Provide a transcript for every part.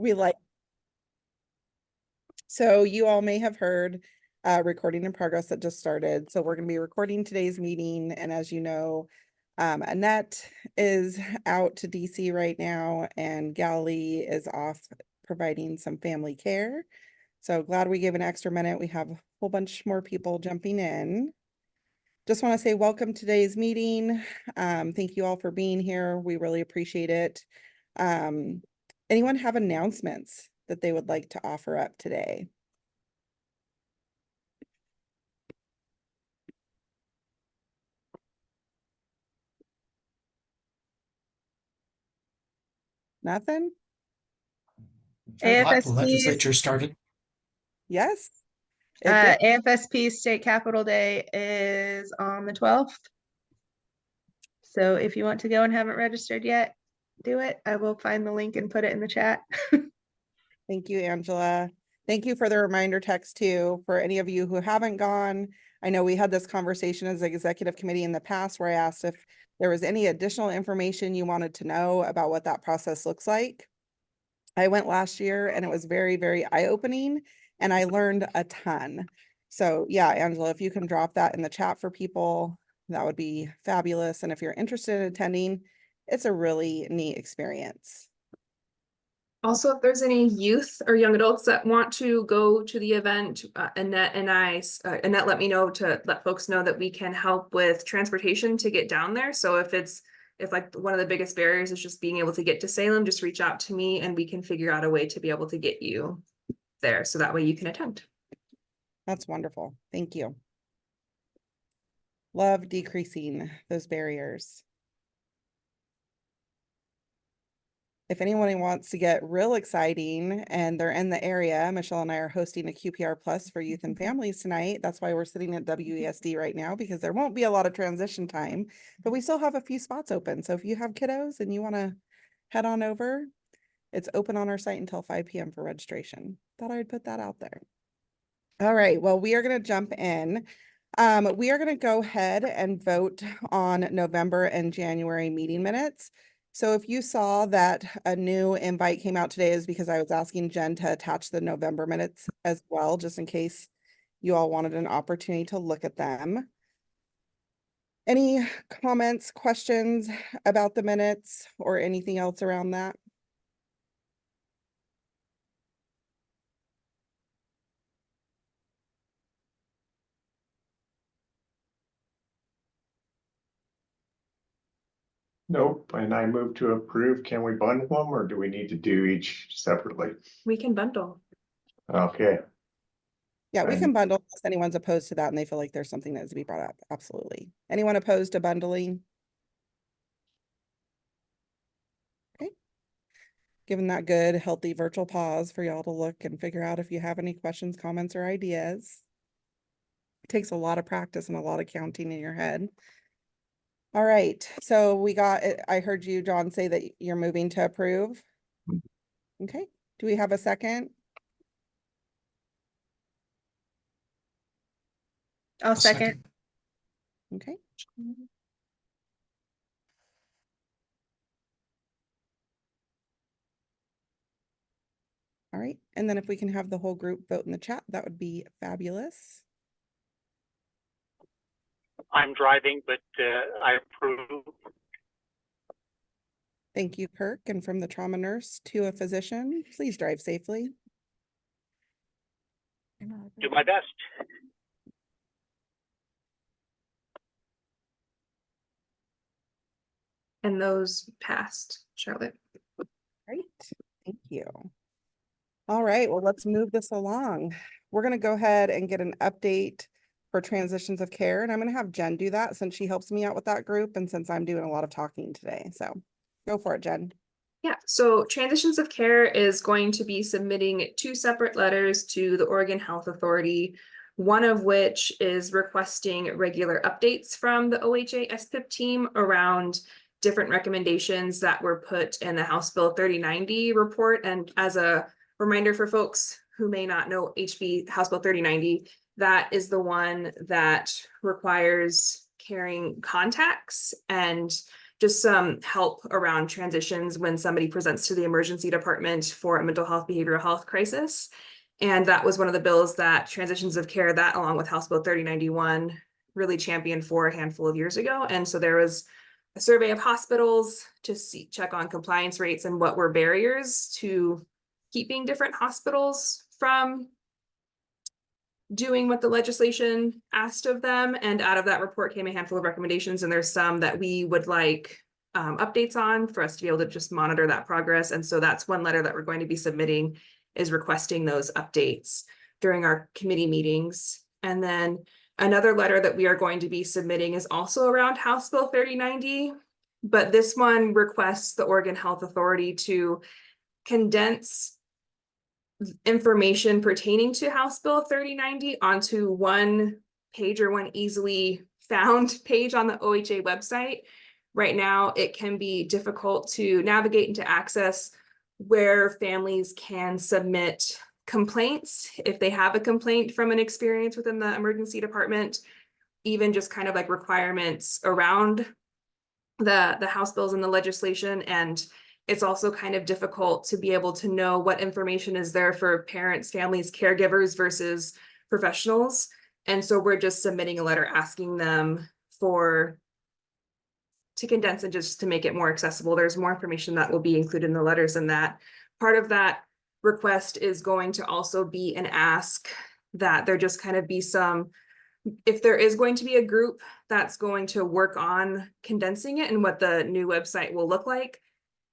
We like. So you all may have heard recording in progress that just started. So we're going to be recording today's meeting. And as you know, Annette is out to DC right now, and Galilee is off providing some family care. So glad we gave an extra minute. We have a whole bunch more people jumping in. Just want to say welcome to today's meeting. Thank you all for being here. We really appreciate it. Anyone have announcements that they would like to offer up today? Nothing? The legislature started. Yes. It did. AFSP State Capitol Day is on the 12th. So if you want to go and haven't registered yet, do it. I will find the link and put it in the chat. Thank you, Angela. Thank you for the reminder text too. For any of you who haven't gone, I know we had this conversation as an executive committee in the past where I asked if there was any additional information you wanted to know about what that process looks like. I went last year and it was very, very eye-opening, and I learned a ton. So yeah, Angela, if you can drop that in the chat for people, that would be fabulous. And if you're interested in attending, it's a really neat experience. Also, if there's any youth or young adults that want to go to the event, Annette let me know to let folks know that we can help with transportation to get down there. So if like one of the biggest barriers is just being able to get to Salem, just reach out to me and we can figure out a way to be able to get you there. So that way you can attend. That's wonderful. Thank you. Love decreasing those barriers. If anyone wants to get real exciting and they're in the area, Michelle and I are hosting a QPR Plus for youth and families tonight. That's why we're sitting at WESD right now, because there won't be a lot of transition time, but we still have a few spots open. So if you have kiddos and you want to head on over, it's open on our site until 5 p.m. for registration. Thought I would put that out there. All right, well, we are going to jump in. We are going to go ahead and vote on November and January meeting minutes. So if you saw that a new invite came out today, is because I was asking Jen to attach the November minutes as well, just in case you all wanted an opportunity to look at them. Any comments, questions about the minutes or anything else around that? Nope, and I move to approve. Can we bundle them or do we need to do each separately? We can bundle. Okay. Yeah, we can bundle if anyone's opposed to that and they feel like there's something that needs to be brought up. Absolutely. Anyone opposed to bundling? Okay. Given that good, healthy virtual pause for y'all to look and figure out if you have any questions, comments, or ideas. It takes a lot of practice and a lot of counting in your head. All right, so we got it. I heard you, John, say that you're moving to approve. Okay, do we have a second? I'll second. Okay. All right, and then if we can have the whole group vote in the chat, that would be fabulous. I'm driving, but I approve. Thank you, Kirk. And from the trauma nurse to a physician, please drive safely. Do my best. And those passed, Charlotte. Great, thank you. All right, well, let's move this along. We're going to go ahead and get an update for transitions of care, and I'm going to have Jen do that since she helps me out with that group and since I'm doing a lot of talking today. So go for it, Jen. Yeah, so Transitions of Care is going to be submitting 2 separate letters to the Oregon Health Authority, one of which is requesting regular updates from the OHA SPIP team around different recommendations that were put in the House Bill 3090 report. And as a reminder for folks who may not know House Bill 3090, that is the one that requires carrying contacts and just some help around transitions when somebody presents to the emergency department for a mental health, behavioral health crisis. And that was one of the bills that Transitions of Care, that along with House Bill 3091, really championed for a handful of years ago. And so there was a survey of hospitals to check on compliance rates and what were barriers to keeping different hospitals from doing what the legislation asked of them. And out of that report came a handful of recommendations, and there's some that we would like updates on for us to be able to just monitor that progress. And so that's one letter that we're going to be submitting, is requesting those updates during our committee meetings. And then another letter that we are going to be submitting is also around House Bill 3090, but this one requests the Oregon Health Authority to condense information pertaining to House Bill 3090 onto one page or one easily found page on the OHA website. Right now, it can be difficult to navigate and to access where families can submit complaints if they have a complaint from an experience within the emergency department, even just kind of like requirements around the House bills and the legislation. And it's also kind of difficult to be able to know what information is there for parents, families, caregivers versus professionals. And so we're just submitting a letter asking them to condense and just to make it more accessible. There's more information that will be included in the letters, and that part of that request is going to also be an ask that there just kind of be some, if there is going to be a group that's going to work on condensing it and what the new website will look like,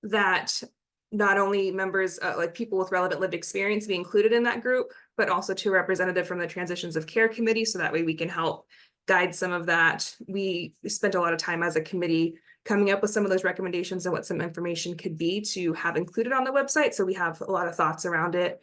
that not only members, like people with relevant lived experience be included in that group, but also to a representative from the Transitions of Care Committee, so that way we can help guide some of that. We spent a lot of time as a committee coming up with some of those recommendations and what some information could be to have included on the website. So we have a lot of thoughts around it.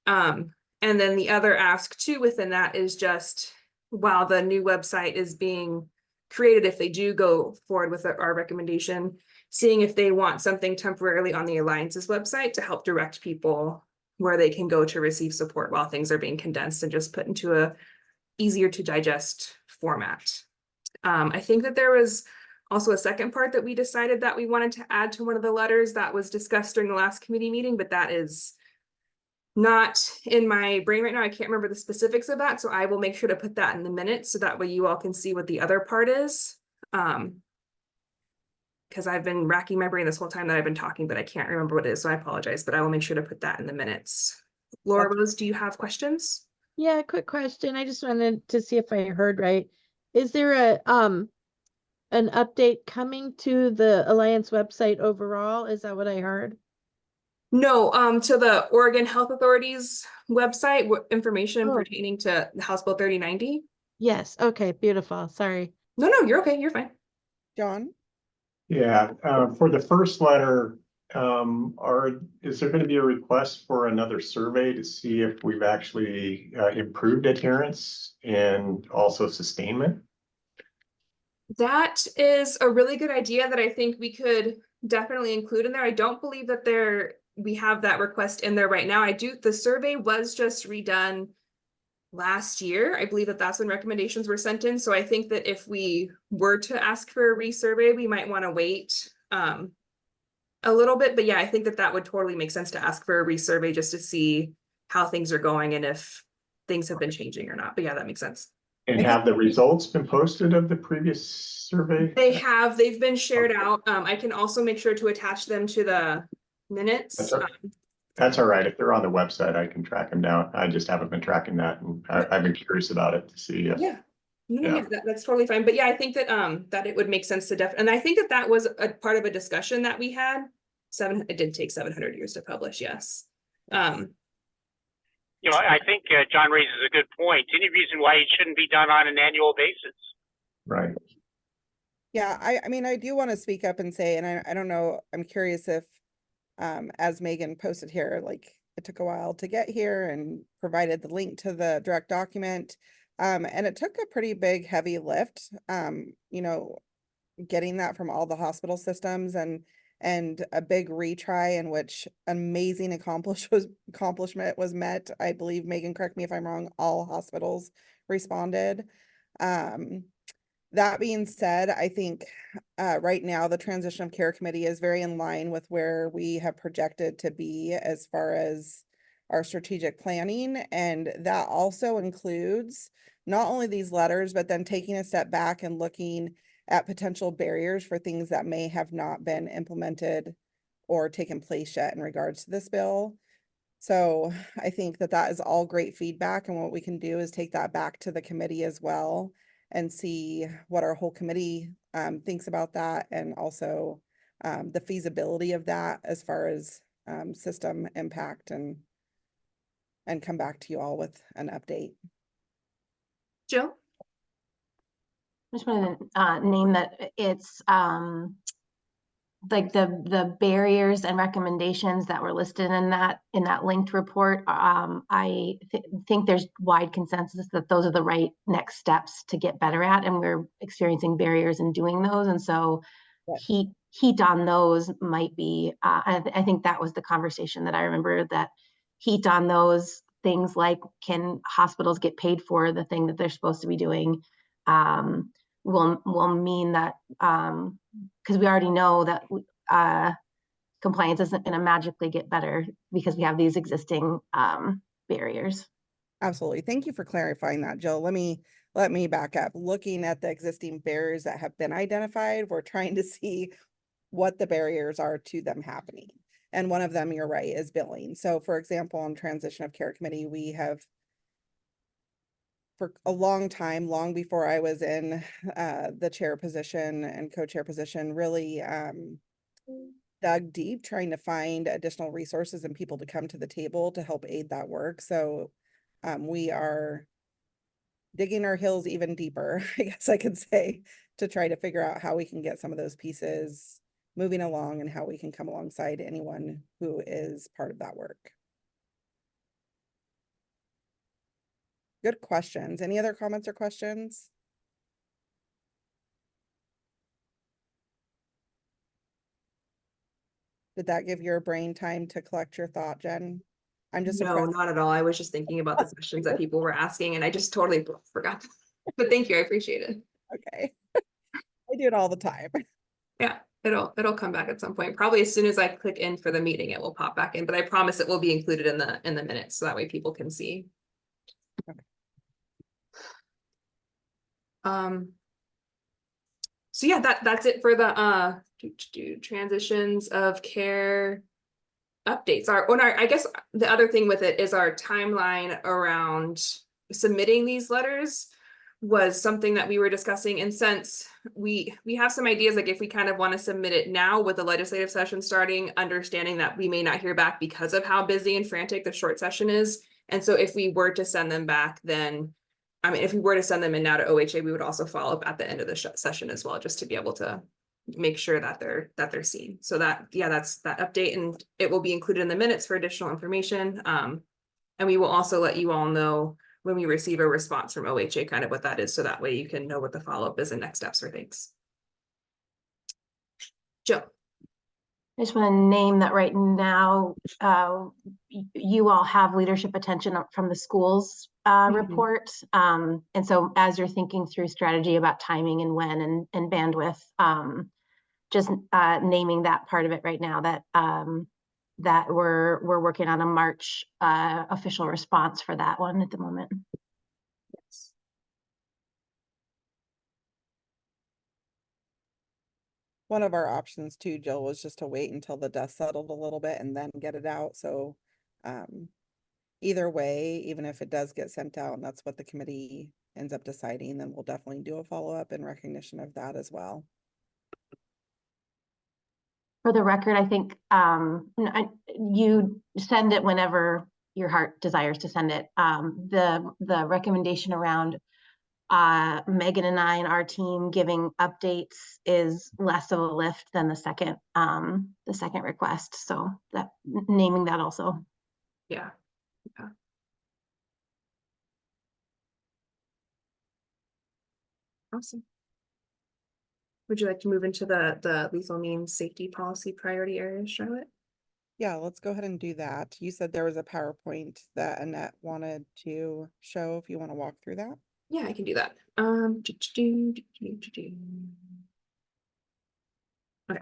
And then the other ask too within that is just, while the new website is being created, if they do go forward with our recommendation, seeing if they want something temporarily on the Alliance's website to help direct people where they can go to receive support while things are being condensed and just put into a easier to digest format. I think that there was also a second part that we decided that we wanted to add to one of the letters that was discussed during the last committee meeting, but that is not in my brain right now. I can't remember the specifics of that, so I will make sure to put that in the minutes so that way you all can see what the other part is. Because I've been racking my brain this whole time that I've been talking, but I can't remember what it is, so I apologize, but I will make sure to put that in the minutes. Laura Rose, do you have questions? Yeah, quick question. I just wanted to see if I heard right. Is there a an update coming to the Alliance website overall? Is that what I heard? No, to the Oregon Health Authority's website, what information Oh. pertaining to the House Bill 3090? Yes. Okay, beautiful. Sorry. No, you're okay, you're fine. John? Yeah, for the first letter, is there going to be a request for another survey to see if we've actually improved adherence and also sustainment? That is a really good idea that I think we could definitely include in there. I don't believe that we have that request in there right now. The survey was just redone last year. I believe that that's when recommendations were sent in. So I think that if we were to ask for a resurvey, we might want to wait a little bit. But yeah, I think that that would totally make sense to ask for a resurvey just to see how things are going and if things have been changing or not. But yeah, that makes sense. And have the results been posted of the previous survey? They've been shared Okay. out. I can also make sure to attach them to the minutes. That's all right. If they're on the website, I can track them down. I just haven't been tracking that, and I've been curious about it to see. Yeah. Yeah. Yeah, that's totally fine. But yeah, I think that that it would make sense to and I think that that was a part of a discussion that we had. It did take 700 years to publish, yes. You know, I think John raises a good point. Any reason why it shouldn't be done on an annual basis? Right. Yeah, I mean, I do want to speak up and say, and I don't know, I'm curious if, as Megan posted here, like it took a while to get here and provided the link to the direct document. And it took a pretty big, heavy lift, you know, getting that from all the hospital systems and a big retry in which amazing accomplishment was met. I believe, Megan, correct me if I'm wrong, all hospitals responded. That being said, I think right now the transition of care committee is very in line with where we have projected to be as far as our strategic planning. And that also includes not only these letters, but then taking a step back and looking at potential barriers for things that may have not been implemented or taken place yet in regards to this bill. So I think that that is all great feedback, and what we can do is take that back to the committee as well and see what our whole committee thinks about that, and also the feasibility of that as far as system impact, and come back to you all with an update. Jill? I just want to name that it's like the barriers and recommendations that were listed in that linked report. I think there's wide consensus that those are the right next steps to get better at, and we're experiencing barriers in doing those. And so Yes. heat on those might be, I think that was the conversation that I remember, that heat on those things like, can hospitals get paid for the thing that they're supposed to be doing, will mean that, because we already know that compliance isn't going to magically get better because we have these existing barriers. Absolutely. Thank you for clarifying that, Jill. Let me back up. Looking at the existing barriers that have been identified, we're trying to see what the barriers are to them happening. And one of them, you're right, is billing. So for example, on transition of care committee, we have for a long time, long before I was in the chair position and co-chair position, really dug deep trying to find additional resources and people to come to the table to help aid that work. So we are digging our heels even deeper, I guess I could say, to try to figure out how we can get some of those pieces moving along and how we can come alongside anyone who is part of that work. Good questions. Any other comments or questions? Did that give your brain time to collect your thought, Jen? I'm just No, impressed. not at all. I was just thinking about the questions that people were asking and I just totally forgot. But thank you, I appreciate it. Okay. I do it all the time. Yeah, it'll come back at some point. Probably as soon as I click in for the meeting, it will pop back in, but I promise it will be included in the minutes, so that way people can see. Okay. So yeah, that's it for the transitions of care updates. I guess the other thing with it is our timeline around submitting these letters was something that we were discussing. And since we have some ideas, like if we kind of want to submit it now with the legislative session starting, understanding that we may not hear back because of how busy and frantic the short session is. And so if we were to send them back, then, I mean, if we were to send them in now to OHA, we would also follow up at the end of the session as well, just to be able to make sure that they're seen. So that, yeah, that's that update, and it will be included in the minutes for additional information. And we will also let you all know when we receive a response from OHA, kind of what that is, so that way you can know what the follow-up is and next steps for things. Jill. I just want to name that right now, you all have leadership attention from the schools report. And so as you're thinking through strategy about timing and when and bandwidth, just naming that part of it right now, that that we're working on a March official response for that one at the moment. Yes. One of our options too, Jill, was just to wait until the dust settled a little bit and then get it out. So either way, even if it does get sent out and that's what the committee ends up deciding, then we'll definitely do a follow-up in recognition of that as well. For the record, I think you send it whenever your heart desires to send it. The recommendation around Megan and I and our team giving updates is less of a lift than the second request. So that naming that also. Yeah. Awesome. Would you like to move into the lethal means safety policy priority areas, Charlotte? Yeah, let's go ahead and do that. You said there was a PowerPoint that Annette wanted to show, if you want to walk through that. Yeah, I can do that. Okay.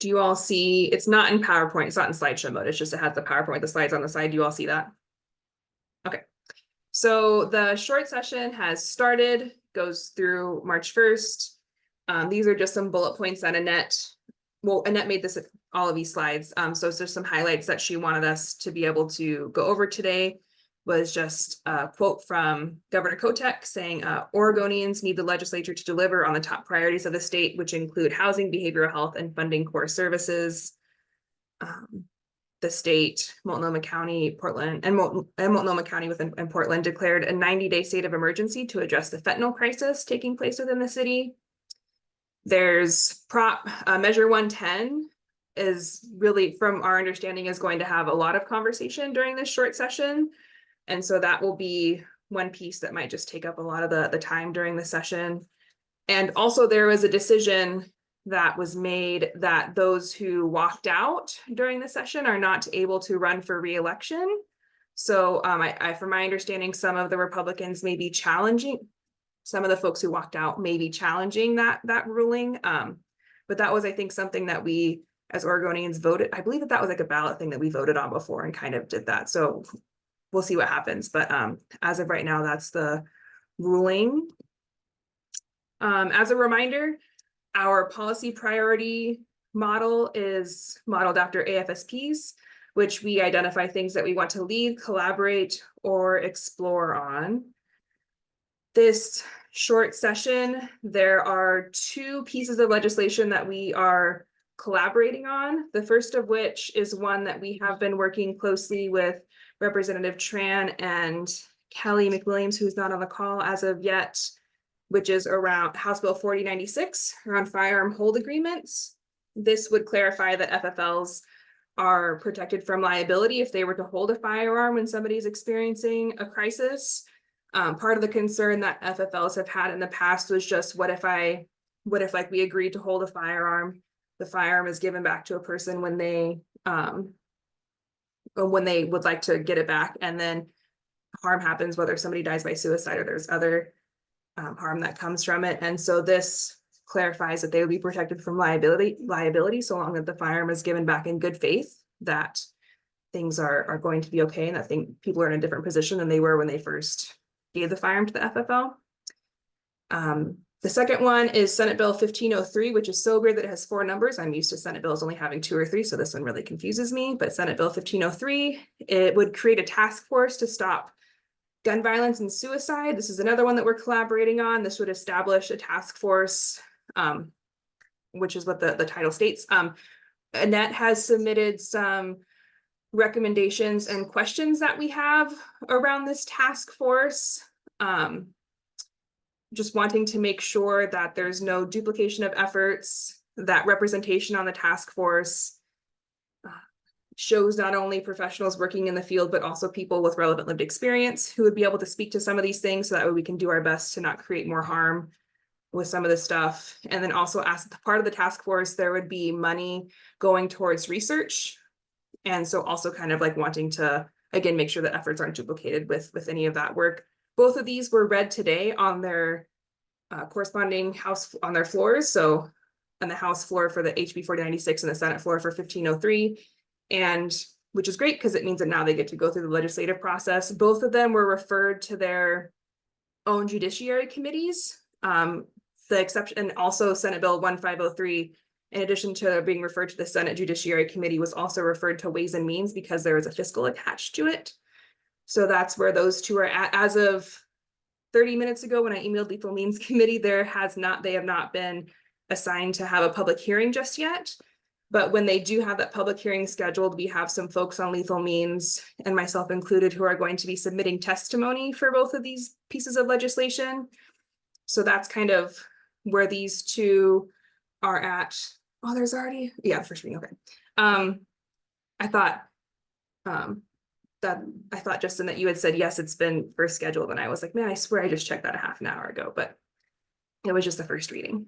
Do you all see, it's not in PowerPoint, it's not in slideshow mode, it's just it has the PowerPoint, the slides on the side. Do you all see that? Okay. So the short session has started, goes through March 1st. These are just some bullet points that Annette made this, all of these slides. So it's just some highlights that she wanted us to be able to go over today. Was just a quote from Governor Kotek saying, Oregonians need the legislature to deliver on the top priorities of the state, which include housing, behavioral health, and funding core services. The state, Multnomah County, Portland, and Multnomah County and Portland declared a 90-day state of emergency to address the fentanyl crisis taking place within the city. There's Measure 110 is really, from our understanding, is going to have a lot of conversation during this short session. And so that will be one piece that might just take up a lot of the time during the session. And also there was a decision that was made that those who walked out during the session are not able to run for re-election. So from my understanding, some of the Republicans may be challenging, some of the folks who walked out may be challenging that ruling. But that was, I think, something that we as Oregonians voted. I believe that was like a ballot thing that we voted on before and kind of did that. So we'll see what happens. But as of right now, that's the ruling. As a reminder, our policy priority model is modeled after AFSPs, which we identify things that we want to lead, collaborate, or explore on. This short session, there are two pieces of legislation that we are collaborating on. The first of which is one that we have been working closely with Representative Tran and Kelly McWilliams, who's not on the call as of yet, which is around House Bill 4096, around firearm hold agreements. This would clarify that FFLs are protected from liability if they were to hold a firearm when somebody's experiencing a crisis. Part of the concern that FFLs have had in the past was just what if like we agreed to hold a firearm, the firearm is given back to a person when they would like to get it back, and then harm happens, whether somebody dies by suicide or there's other harm that comes from it. And so this clarifies that they will be protected from liability so long that the firearm is given back in good faith, that things are going to be okay, and that people are in a different position than they were when they first gave the firearm to the FFL. The second one is Senate Bill 1503, which is so weird that it has 4 numbers. I'm used to Senate bills only having 2 or 3, so this one really confuses me. But Senate Bill 1503, it would create a task force to stop gun violence and suicide. This is another one that we're collaborating on. This would establish a task force, which is what the title states. Annette has submitted some recommendations and questions that we have around this task force. Just wanting to make sure that there's no duplication of efforts, that representation on the task force shows not only professionals working in the field, but also people with relevant lived experience who would be able to speak to some of these things, so that way we can do our best to not create more harm with some of this stuff. And then also, as part of the task force, there would be money going towards research. And so also kind of like wanting to, again, make sure that efforts aren't duplicated with any of that work. Both of these were read today on their corresponding House, on their floors. So on the House floor for the HB 4096 and the Senate floor for 1503. And which is great because it means that now they get to go through the legislative process. Both of them were referred to their own judiciary committees. The exception, and also Senate Bill 1503, in addition to being referred to the Senate Judiciary Committee, was also referred to Ways and Means because there is a fiscal attached to it. So that's where those two are at. As of 30 minutes ago, when I emailed Lethal Means Committee, they have not been assigned to have a public hearing just yet. But when they do have that public hearing scheduled, we have some folks on Lethal Means, and myself included, who are going to be submitting testimony for both of these pieces of legislation. So that's kind of where these two are at. Oh, there's already, yeah, the first reading, okay. I thought, Justin, that you had said, yes, it's been first scheduled. And I was like, man, I swear I just checked that a half an hour ago, but it was just the first reading.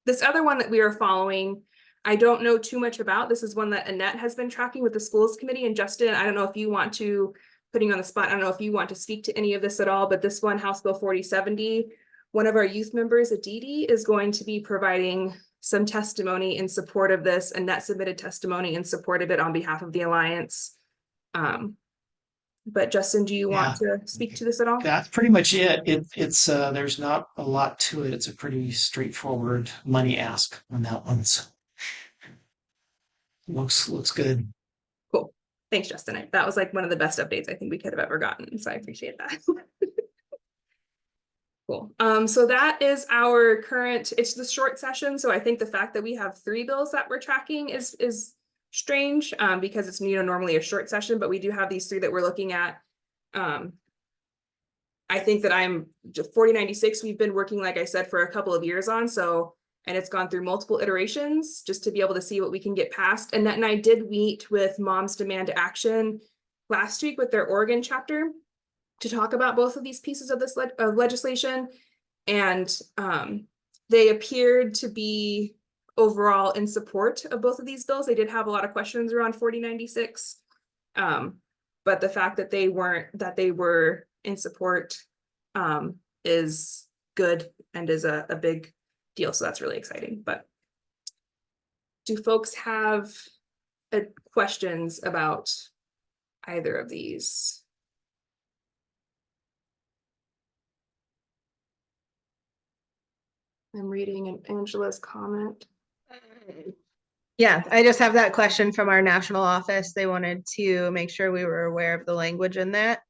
This other one that we are following, I don't know too much about. This is one that Annette has been tracking with the schools committee. And Justin, I don't know if you want to putting you on the spot. I don't know if you want to speak to any of this at all, but this one, House Bill 4070, one of our youth members, Aditi, is going to be providing some testimony in support of this, and that submitted testimony in support of it on behalf of the Alliance. But Justin, do you want to speak to this at all? That's pretty much it. It's there's not a lot to it. It's a pretty straightforward money ask on that one. So looks good. Cool. Thanks, Justin. That was like one of the best updates I think we could have ever gotten. So I appreciate that. Cool. So that is our current, it's the short session. So I think the fact that we have 3 bills that we're tracking is strange, because it's, normally a short session, but we do have these 3 that we're looking at. I think that 4096, we've been working, like I said, for a couple of years on, and it's gone through multiple iterations just to be able to see what we can get past. Annette and I did meet with Moms Demand Action last week with their Oregon chapter to talk about both of these pieces of this legislation. And they appeared to be overall in support of both of these bills. They did have a lot of questions around 4096. But the fact that they were in support is good and is a big deal. So that's really exciting. But do folks have questions about either of these? I'm reading Angela's comment. Yeah, I just have that question from our national office. They wanted to make sure we were aware of the language in that.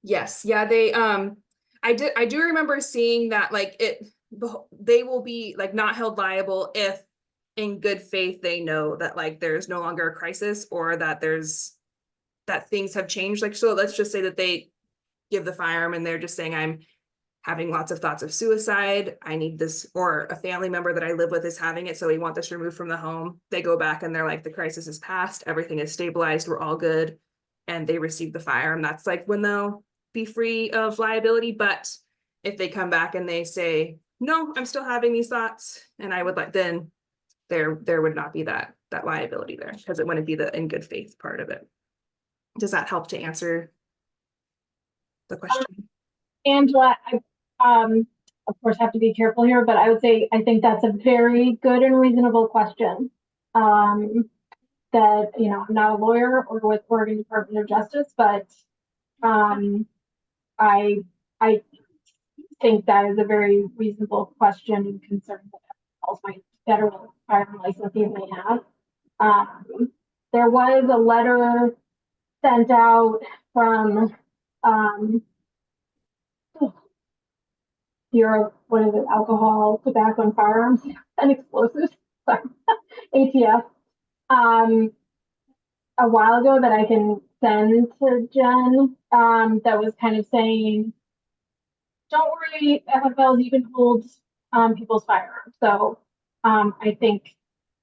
Yes, yeah, they I do remember seeing that, like, they will be like not held liable if in good faith they know that like there's no longer a crisis, or that things have changed. Like, so let's just say that they give the firearm and they're just saying, I'm having lots of thoughts of suicide, I need this, or a family member that I live with is having it, so we want this removed from the home. They go back and they're like, the crisis is past, everything is stabilized, we're all good, and they receive the firearm. That's like when they'll be free of liability. But if they come back and they say, no, I'm still having these thoughts, and I would like, then there would not be that liability there, because it wouldn't be the in good faith part of it. Does that help to answer the question? Angela, I, of course, have to be careful here, but I would say I think that's a very good and reasonable question. That, I'm not a lawyer or with Oregon Department of Justice, but I think that is a very reasonable question and concern that all my federal firearm licensees may have. There was a letter sent out from Bureau, what is it, Alcohol, Tobacco, and Firearms and Explosives, sorry, ATF, a while ago that I can send to Jen, that was kind of saying, don't worry, FFLs even hold people's firearms. So I think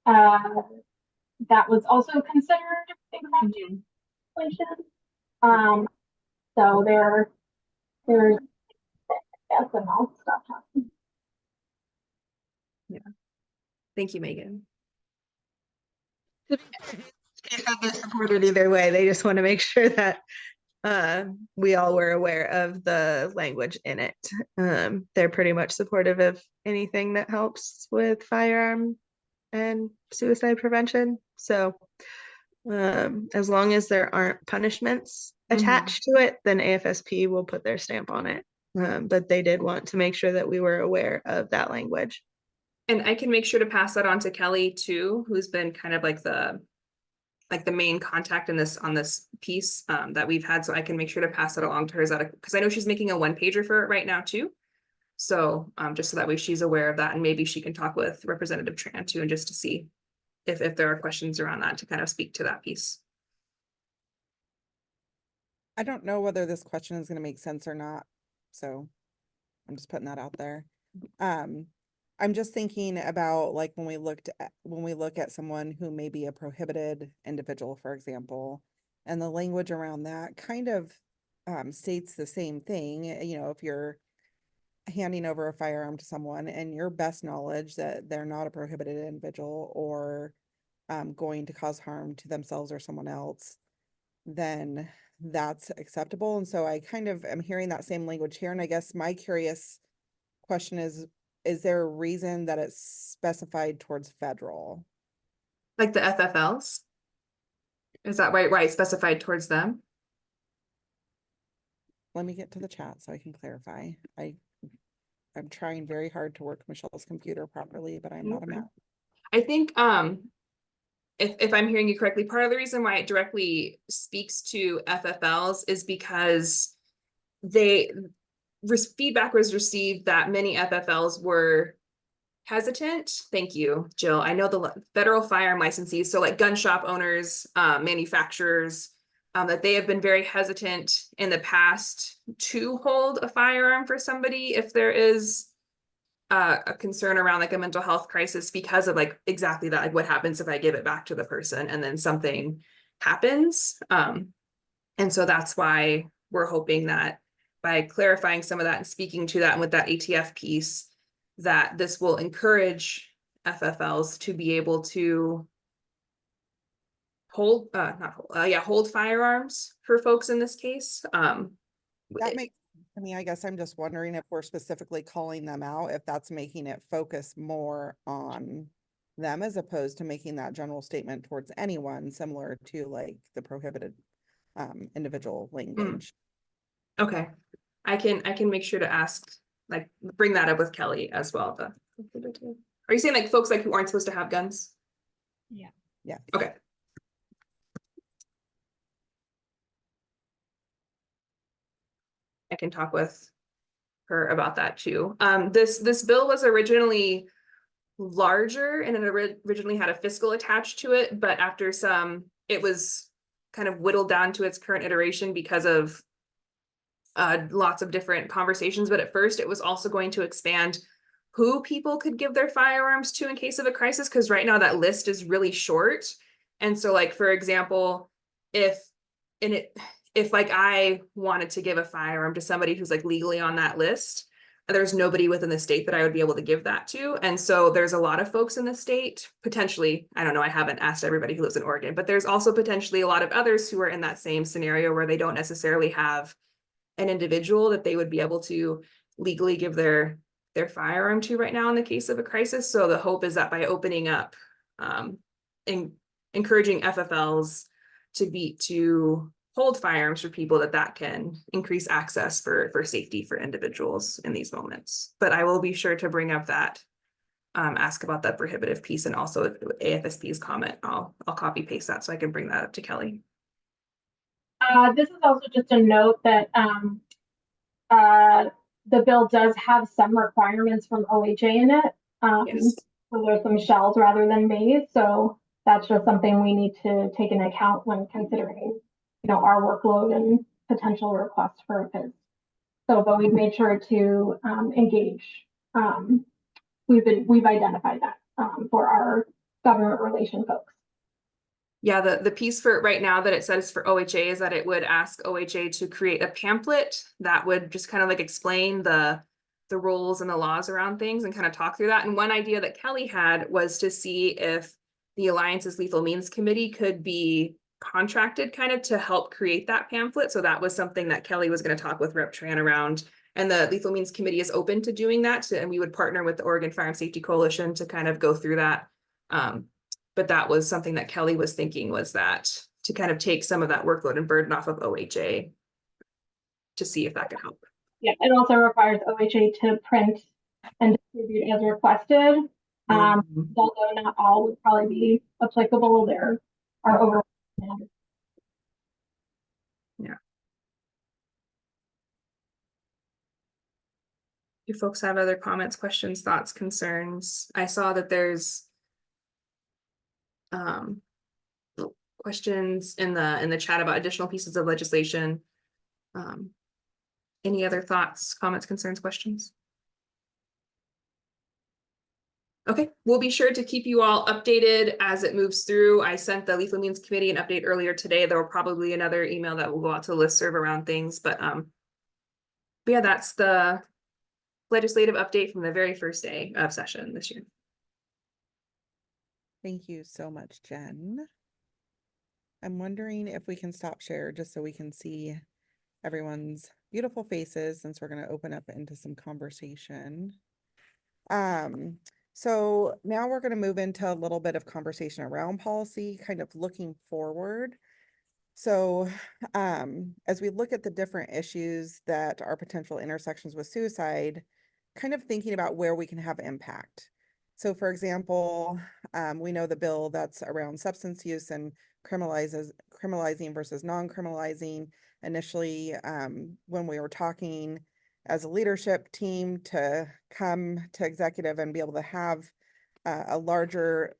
that was also considered in legislation. So there's and all stuff happening. Yeah. Thank you, Megan. They're supported either way. They just want to make sure that we all were aware of the language in it. They're pretty much supportive of anything that helps with firearm and suicide prevention. So as long as there aren't punishments attached to it, then AFSP will put their stamp on it. But they did want to make sure that we were aware of that language. And I can make sure to pass that on to Kelly too, who's been kind of like the main contact in this on this piece that we've had. So I can make sure to pass that along to her, because I know she's making a 1-pager for it right now too. So just so that way she's aware of that, and maybe she can talk with Representative Tran too, and just to see if there are questions around that to kind of speak to that piece. I don't know whether this question is going to make sense or not, so I'm just putting that out there. I'm just thinking about, like, when we look at someone who may be a prohibited individual, for example, and the language around that kind of states the same thing. If you're handing over a firearm to someone and your best knowledge that they're not a prohibited individual or going to cause harm to themselves or someone else, then that's acceptable. And so I kind of am hearing that same language here. And I guess my curious question is there a reason that it's specified towards federal? Like the FFLs? Is that why it's specified towards them? Let me get to the chat so I can clarify. I'm trying very hard to work Michelle's computer properly, but I'm not a Okay. Mac. I think if I'm hearing you correctly, part of the reason why it directly speaks to FFLs is because feedback was received that many FFLs were hesitant. Thank you, Jill. I know the federal firearm licensees, so like gun shop owners, manufacturers, that they have been very hesitant in the past to hold a firearm for somebody if there is a concern around like a mental health crisis because of like exactly that, like what happens if I give it back to the person and then something happens. And so that's why we're hoping that by clarifying some of that and speaking to that and with that ATF piece, that this will encourage FFLs to be able to hold, hold firearms for folks in this case. That makes, I mean, I guess I'm just wondering if we're specifically calling them out, if that's making it focus more on them as opposed to making that general statement towards anyone, similar to like the prohibited individual language. Okay, I can make sure to ask, like, bring that up with Kelly as well. Are you saying like folks like who aren't supposed to have guns? Yeah. Okay. I can talk with her about that too. This bill was originally larger and it originally had a fiscal attached to it, but after it was kind of whittled down to its current iteration because of lots of different conversations. But at first it was also going to expand who people could give their firearms to in case of a crisis, because right now that list is really short. And so like, for example, if like I wanted to give a firearm to somebody who's like legally on that list, there's nobody within the state that I would be able to give that to. And so there's a lot of folks in the state, potentially, I don't know, I haven't asked everybody who lives in Oregon, but there's also potentially a lot of others who are in that same scenario where they don't necessarily have an individual that they would be able to legally give their firearm to right now in the case of a crisis. So the hope is that by opening up and encouraging FFLs to hold firearms for people, that can increase access for safety for individuals in these moments. But I will be sure to bring up that, ask about that prohibitive piece, and also AFSP's comment. I'll copy paste that so I can bring that up to Kelly. This is also just a note that the bill does have some requirements from OHA in it. Yes. So there's some shells rather than mays. So that's just something we need to take into account when considering, our workload and potential requests for a PIS. So, but we've made sure to engage. We've identified that for our government relation folks. Yeah, the piece for right now that it says for OHA is that it would ask OHA to create a pamphlet that would just kind of like explain the rules and the laws around things and kind of talk through that. And one idea that Kelly had was to see if the Alliance's Lethal Means Committee could be contracted kind of to help create that pamphlet. So that was something that Kelly was going to talk with Rep. Tran around. And the Lethal Means Committee is open to doing that. And we would partner with the Oregon Firearm Safety Coalition to kind of go through that. But that was something that Kelly was thinking, was that to kind of take some of that workload and burden off of OHA to see if that could help. Yeah, it also requires OHA to print and distribute as requested. Although not all would probably be applicable, there are over. Yeah. Do folks have other comments, questions, thoughts, concerns? I saw that there's questions in the chat about additional pieces of legislation. Any other thoughts, comments, concerns, questions? Okay, we'll be sure to keep you all updated as it moves through. I sent the Lethal Means Committee an update earlier today. There will probably be another email that will go out to the listserv around things, but yeah, that's the legislative update from the very first day of session this year. Thank you so much, Jen. I'm wondering if we can stop share just so we can see everyone's beautiful faces since we're going to open up into some conversation. So now we're going to move into a little bit of conversation around policy, kind of looking forward. So, as we look at the different issues that are potential intersections with suicide, kind of thinking about where we can have impact. So, for example, we know the bill that's around substance use and criminalizing versus non-criminalizing. Initially, when we were talking as a leadership team to come to executive and be able to have a larger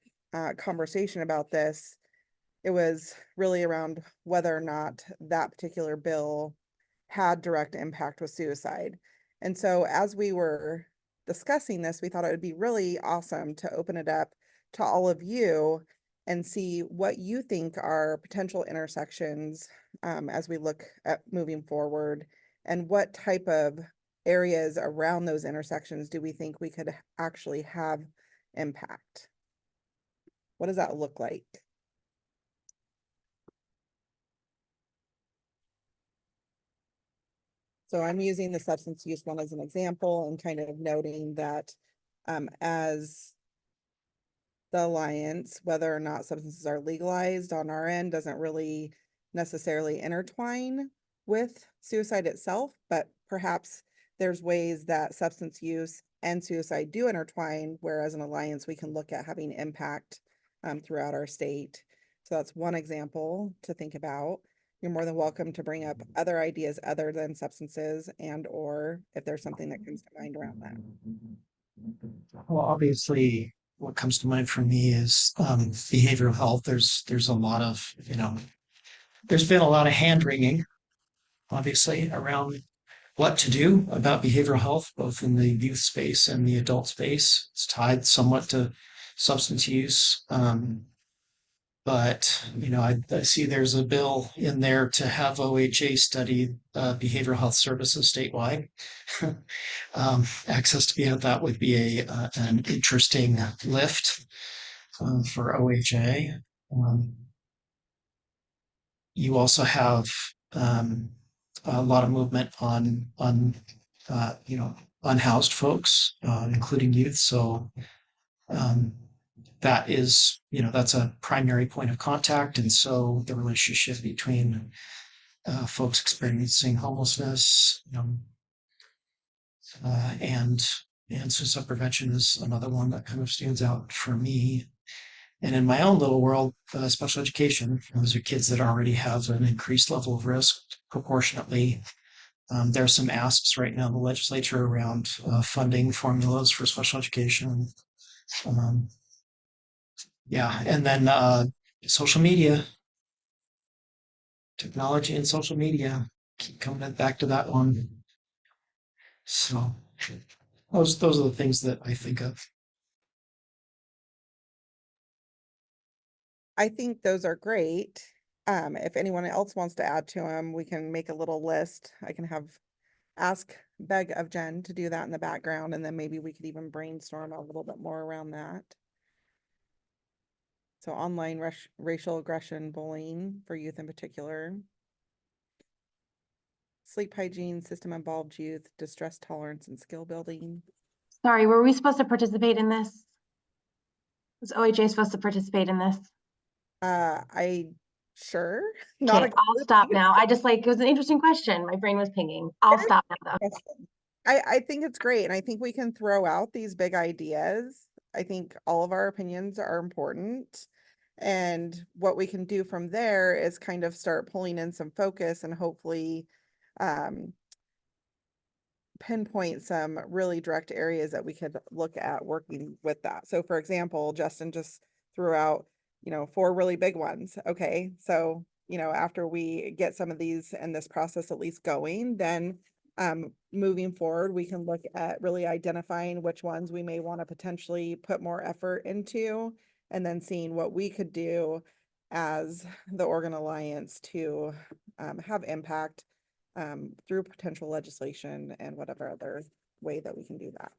conversation about this, it was really around whether or not that particular bill had direct impact with suicide. And so as we were discussing this, we thought it would be really awesome to open it up to all of you and see what you think are potential intersections as we look at moving forward, and what type of areas around those intersections do we think we could actually have impact? What does that look like? So I'm using the substance use one as an example and kind of noting that as the alliance, whether or not substances are legalized on our end doesn't really necessarily intertwine with suicide itself, but perhaps there's ways that substance use and suicide do intertwine, whereas an alliance we can look at having impact throughout our state. So that's one example to think about. You're more than welcome to bring up other ideas other than substances, and or if there's something that comes to mind around that. Well, obviously, what comes to mind for me is behavioral health. There's a lot of, there's been a lot of hand wringing, obviously, around what to do about behavioral health, both in the youth space and the adult space. It's tied somewhat to substance use. But I see there's a bill in there to have OHA study behavioral health services statewide. Access to that would be an interesting lift for OHA. You also have a lot of movement on unhoused folks, including youth. So that is, that's a primary point of contact. And so the relationship between folks experiencing homelessness and suicide prevention is another one that kind of stands out for me. And in my own little world, special education, those are kids that already have an increased level of risk proportionately. There are some asks right now in the legislature around funding formulas for special education. And then social media, technology and social media. Keep coming back to that one. So those are the things that I think of. I think those are great. If anyone else wants to add to them, we can make a little list. I can beg of Jen to do that in the background, and then maybe we could even brainstorm a little bit more around that. So online racial aggression, bullying for youth in particular. Sleep hygiene, system involved youth, distress tolerance, and skill building. Sorry, were we supposed to participate in this? Was OHA supposed to participate in this? Sure. Okay, I'll stop now. It was an interesting question. My brain was pinging. I'll stop now though. I think it's great. And I think we can throw out these big ideas. I think all of our opinions are important. And what we can do from there is kind of start pulling in some focus and hopefully pinpoint some really direct areas that we could look at working with that. So for example, Justin just threw out, 4 really big ones. Okay. So, after we get some of these and this process at least going, then moving forward, we can look at really identifying which ones we may want to potentially put more effort into, and then seeing what we could do as the Oregon Alliance to have impact through potential legislation and whatever other way that we can do that.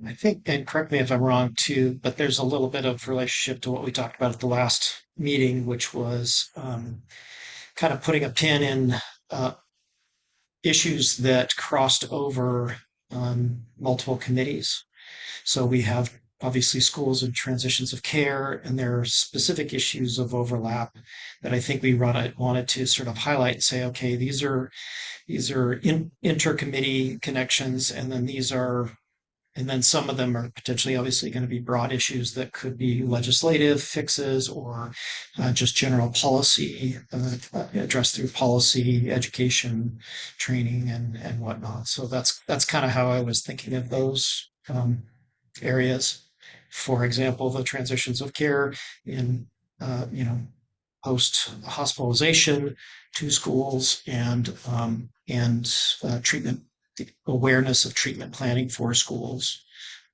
I think, and correct me if I'm wrong too, but there's a little bit of relationship to what we talked about at the last meeting, which was kind of putting a pin in issues that crossed over multiple committees. So we have obviously schools and transitions of care, and there are specific issues of overlap that I think we wanted to sort of highlight and say, okay, these are intercommittee connections, and then some of them are potentially obviously going to be broad issues that could be legislative fixes or just general policy addressed through policy, education, training, and whatnot. So that's kind of how I was thinking of those areas. For example, the transitions of care in post hospitalization to schools and treatment awareness of treatment planning for schools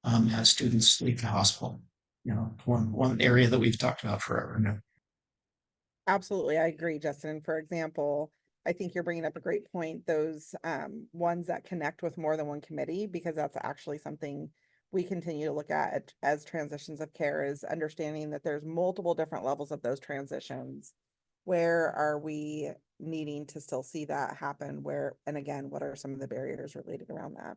as students leave the hospital. One area that we've talked about forever now. Absolutely, I agree, Justin. For example, I think you're bringing up a great point, those ones that connect with more than one committee, because that's actually something we continue to look at as transitions of care, is understanding that there's multiple different levels of those transitions. Where are we needing to still see that happen? Where, and again, what are some of the barriers related around that?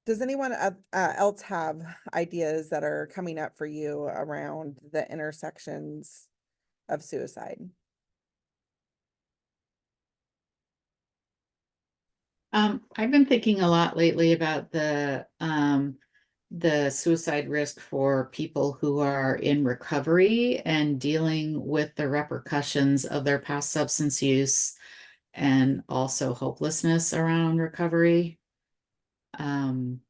Does anyone else have ideas that are coming up for you around the intersections of suicide? I've been thinking a lot lately about the suicide risk for people who are in recovery and dealing with the repercussions of their past substance use and also hopelessness around recovery. And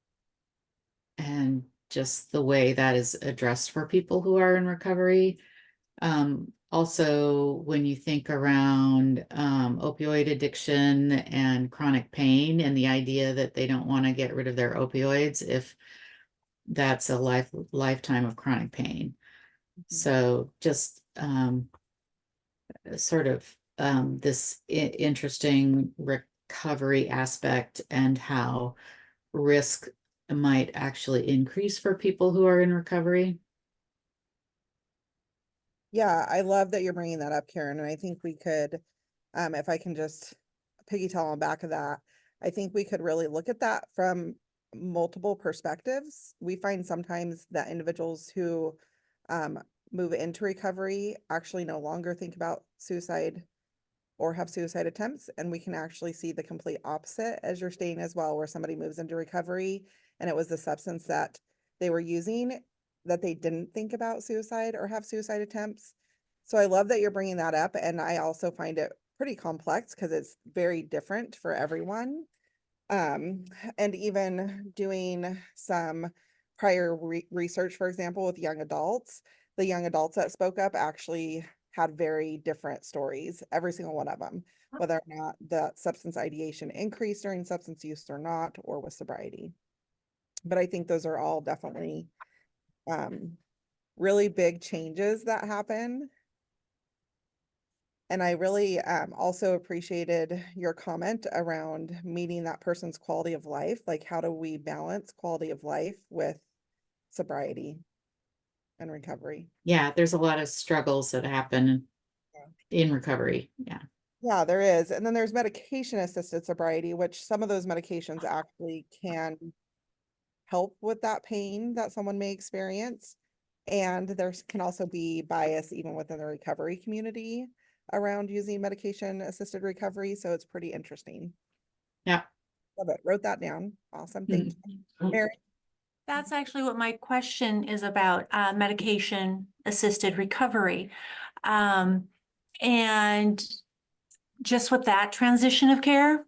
just the way that is addressed for people who are in recovery. Also, when you think around opioid addiction and chronic pain and the idea that they don't want to get rid of their opioids if that's a lifetime of chronic pain. So just sort of this interesting recovery aspect and how risk might actually increase for people who are in recovery. Yeah, I love that you're bringing that up, Karen. And I think we could, if I can just piggytail on back of that, I think we could really look at that from multiple perspectives. We find sometimes that individuals who move into recovery actually no longer think about suicide or have suicide attempts. And we can actually see the complete opposite as you're stating as well, where somebody moves into recovery and it was the substance that they were using that they didn't think about suicide or have suicide attempts. So I love that you're bringing that up. And I also find it pretty complex because it's very different for everyone. And even doing some prior research, for example, with young adults, the young adults that spoke up actually had very different stories, every single one of them, whether or not the substance ideation increased during substance use or not, or with sobriety. But I think those are all definitely really big changes that happen. And I really also appreciated your comment around meeting that person's quality of life. Like, how do we balance quality of life with sobriety and recovery? Yeah, there's a lot of struggles that happen in recovery. Yeah. Yeah, there is. And then there's medication assisted sobriety, which some of those medications actually can help with that pain that someone may experience. And there can also be bias even within the recovery community around using medication assisted recovery. So it's pretty interesting. Yeah. Love it. Wrote that down. Awesome. Thank you. Mary? That's actually what my question is about, medication assisted recovery. And just with that transition of care,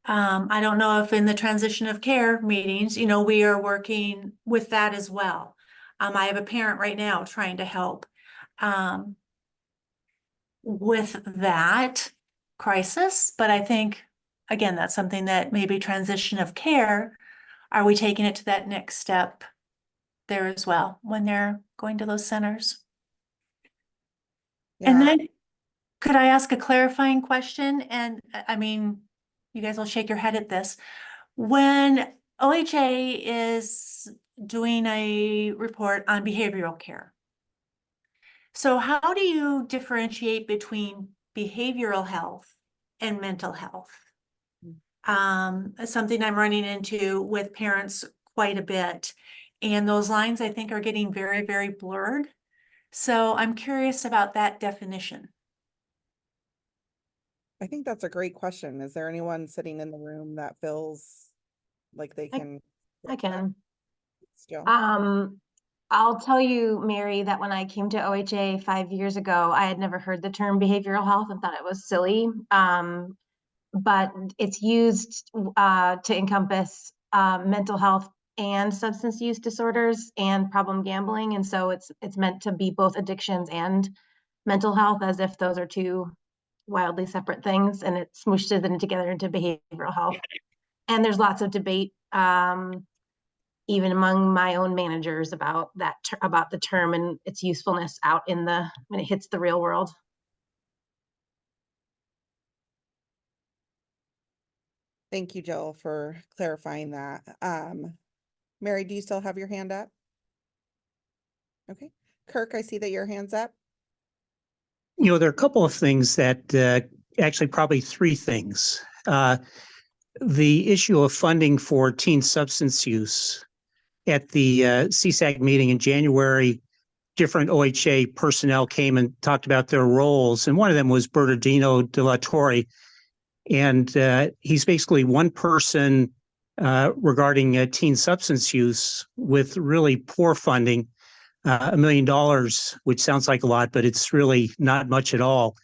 I don't know if in the transition of care meetings, we are working with that as well. I have a parent right now trying to help with that crisis, but I think, again, that's something that maybe transition of care, are we taking it to that next step there as well when they're going to those centers? And Yeah. then could I ask a clarifying question? And I mean, you guys will shake your head at this. When OHA is doing a report on behavioral care, So how do you differentiate between behavioral health and mental health? Something I'm running into with parents quite a bit. And those lines, I think, are getting very, very blurred. So I'm curious about that definition. I think that's a great question. Is there anyone sitting in the room that feels like they I- can? I can. Jill? I'll tell you, Mary, that when I came to OHA 5 years ago, I had never heard the term behavioral health and thought it was silly. But it's used to encompass mental health and substance use disorders and problem gambling. And so it's meant to be both addictions and mental health, as if those are two wildly separate things, and it smooshes them together into behavioral health. And there's lots of debate, even among my own managers, about that about the term and its usefulness out in the when it hits the real world. Thank you, Jill, for clarifying that. Mary, do you still have your hand up? Okay. Kirk, I see that your hand's up. There are a couple of things that actually probably three things. The issue of funding for teen substance use. At the CSAC meeting in January, different OHA personnel came and talked about their roles, and one of them was Bernardino De La Torre, and he's basically one person regarding teen substance use with really poor funding, $1 million, which sounds like a lot, but it's really not much at all.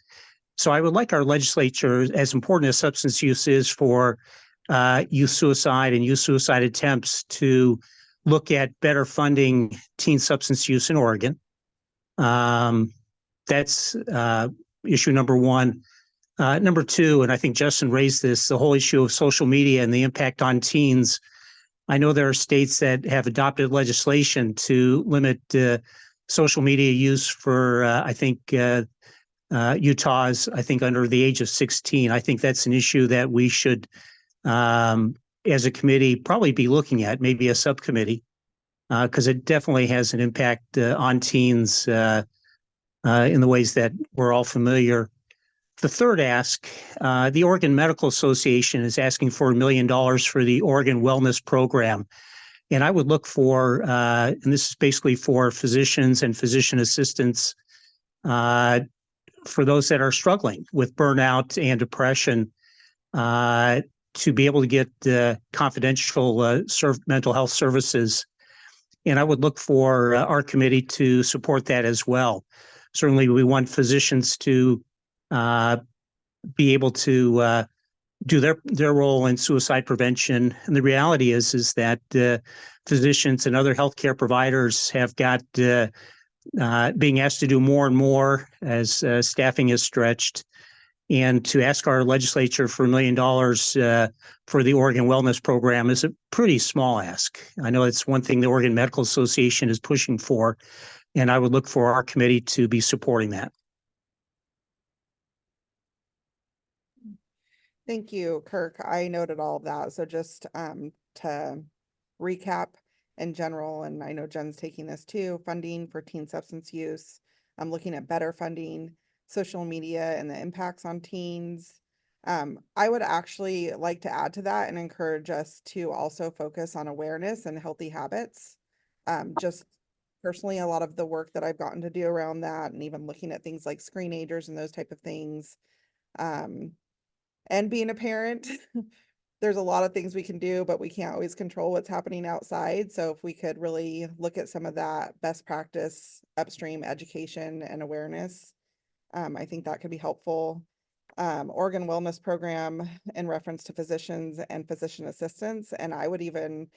So I would like our legislature, as important as substance use is for youth suicide and youth suicide attempts, to look at better funding teen substance use in Oregon. That's issue number one. Number two, and I think Justin raised this, the whole issue of social media and the impact on teens. I know there are states that have adopted legislation to limit social media use for, I think, Utah's, I think, under the age of 16. I think that's an issue that we should, as a committee, probably be looking at, maybe a subcommittee, because it definitely has an impact on teens in the ways that we're all familiar. The third ask, the Oregon Medical Association is asking for $1 million for the Oregon Wellness Program. And I would look for, and this is basically for physicians and physician assistants, for those that are struggling with burnout and depression, to be able to get confidential mental health services. And I would look for our committee to support that as well. Certainly, we want physicians to be able to do their role in suicide prevention. And the reality is that physicians and other healthcare providers have got being asked to do more and more as staffing is stretched. And to ask our legislature for $1 million for the Oregon Wellness Program is a pretty small ask. I know it's one thing the Oregon Medical Association is pushing for, and I would look for our committee to be supporting that. Thank you, Kirk. I noted all of that. So just to recap in general, and I know Jen's taking this too, funding for teen substance use. I'm looking at better funding, social media and the impacts on teens. I would actually like to add to that and encourage us to also focus on awareness and healthy habits. Just personally, a lot of the work that I've gotten to do around that, and even looking at things like screenagers and those type of things. And being a parent, there's a lot of things we can do, but we can't always control what's happening outside. So if we could really look at some of that best practice, upstream education and awareness, I think that could be helpful. Oregon Wellness Program in reference to physicians and physician assistants. And I would even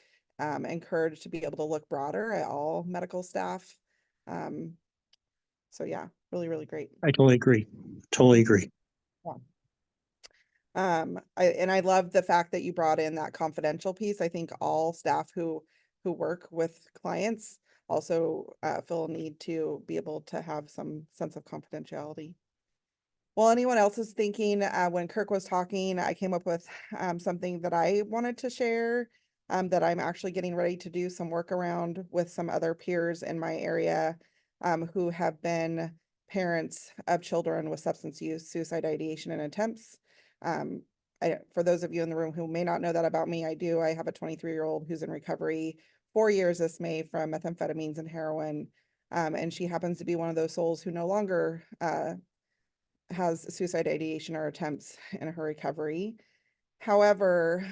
encourage to be able to look broader at all medical staff. So yeah, really, really great. I totally agree. Totally agree. Yeah. I love the fact that you brought in that confidential piece. I think all staff who work with clients also feel a need to be able to have some sense of confidentiality. While anyone else is thinking, when Kirk was talking, I came up with something that I wanted to share, that I'm actually getting ready to do some work around with some other peers in my area who have been parents of children with substance use, suicide ideation, and attempts. For those of you in the room who may not know that about me, I do. I have a 23-year-old who's in recovery 4 years this May from methamphetamines and heroin. And she happens to be one of those souls who no longer has suicide ideation or attempts in her recovery. However,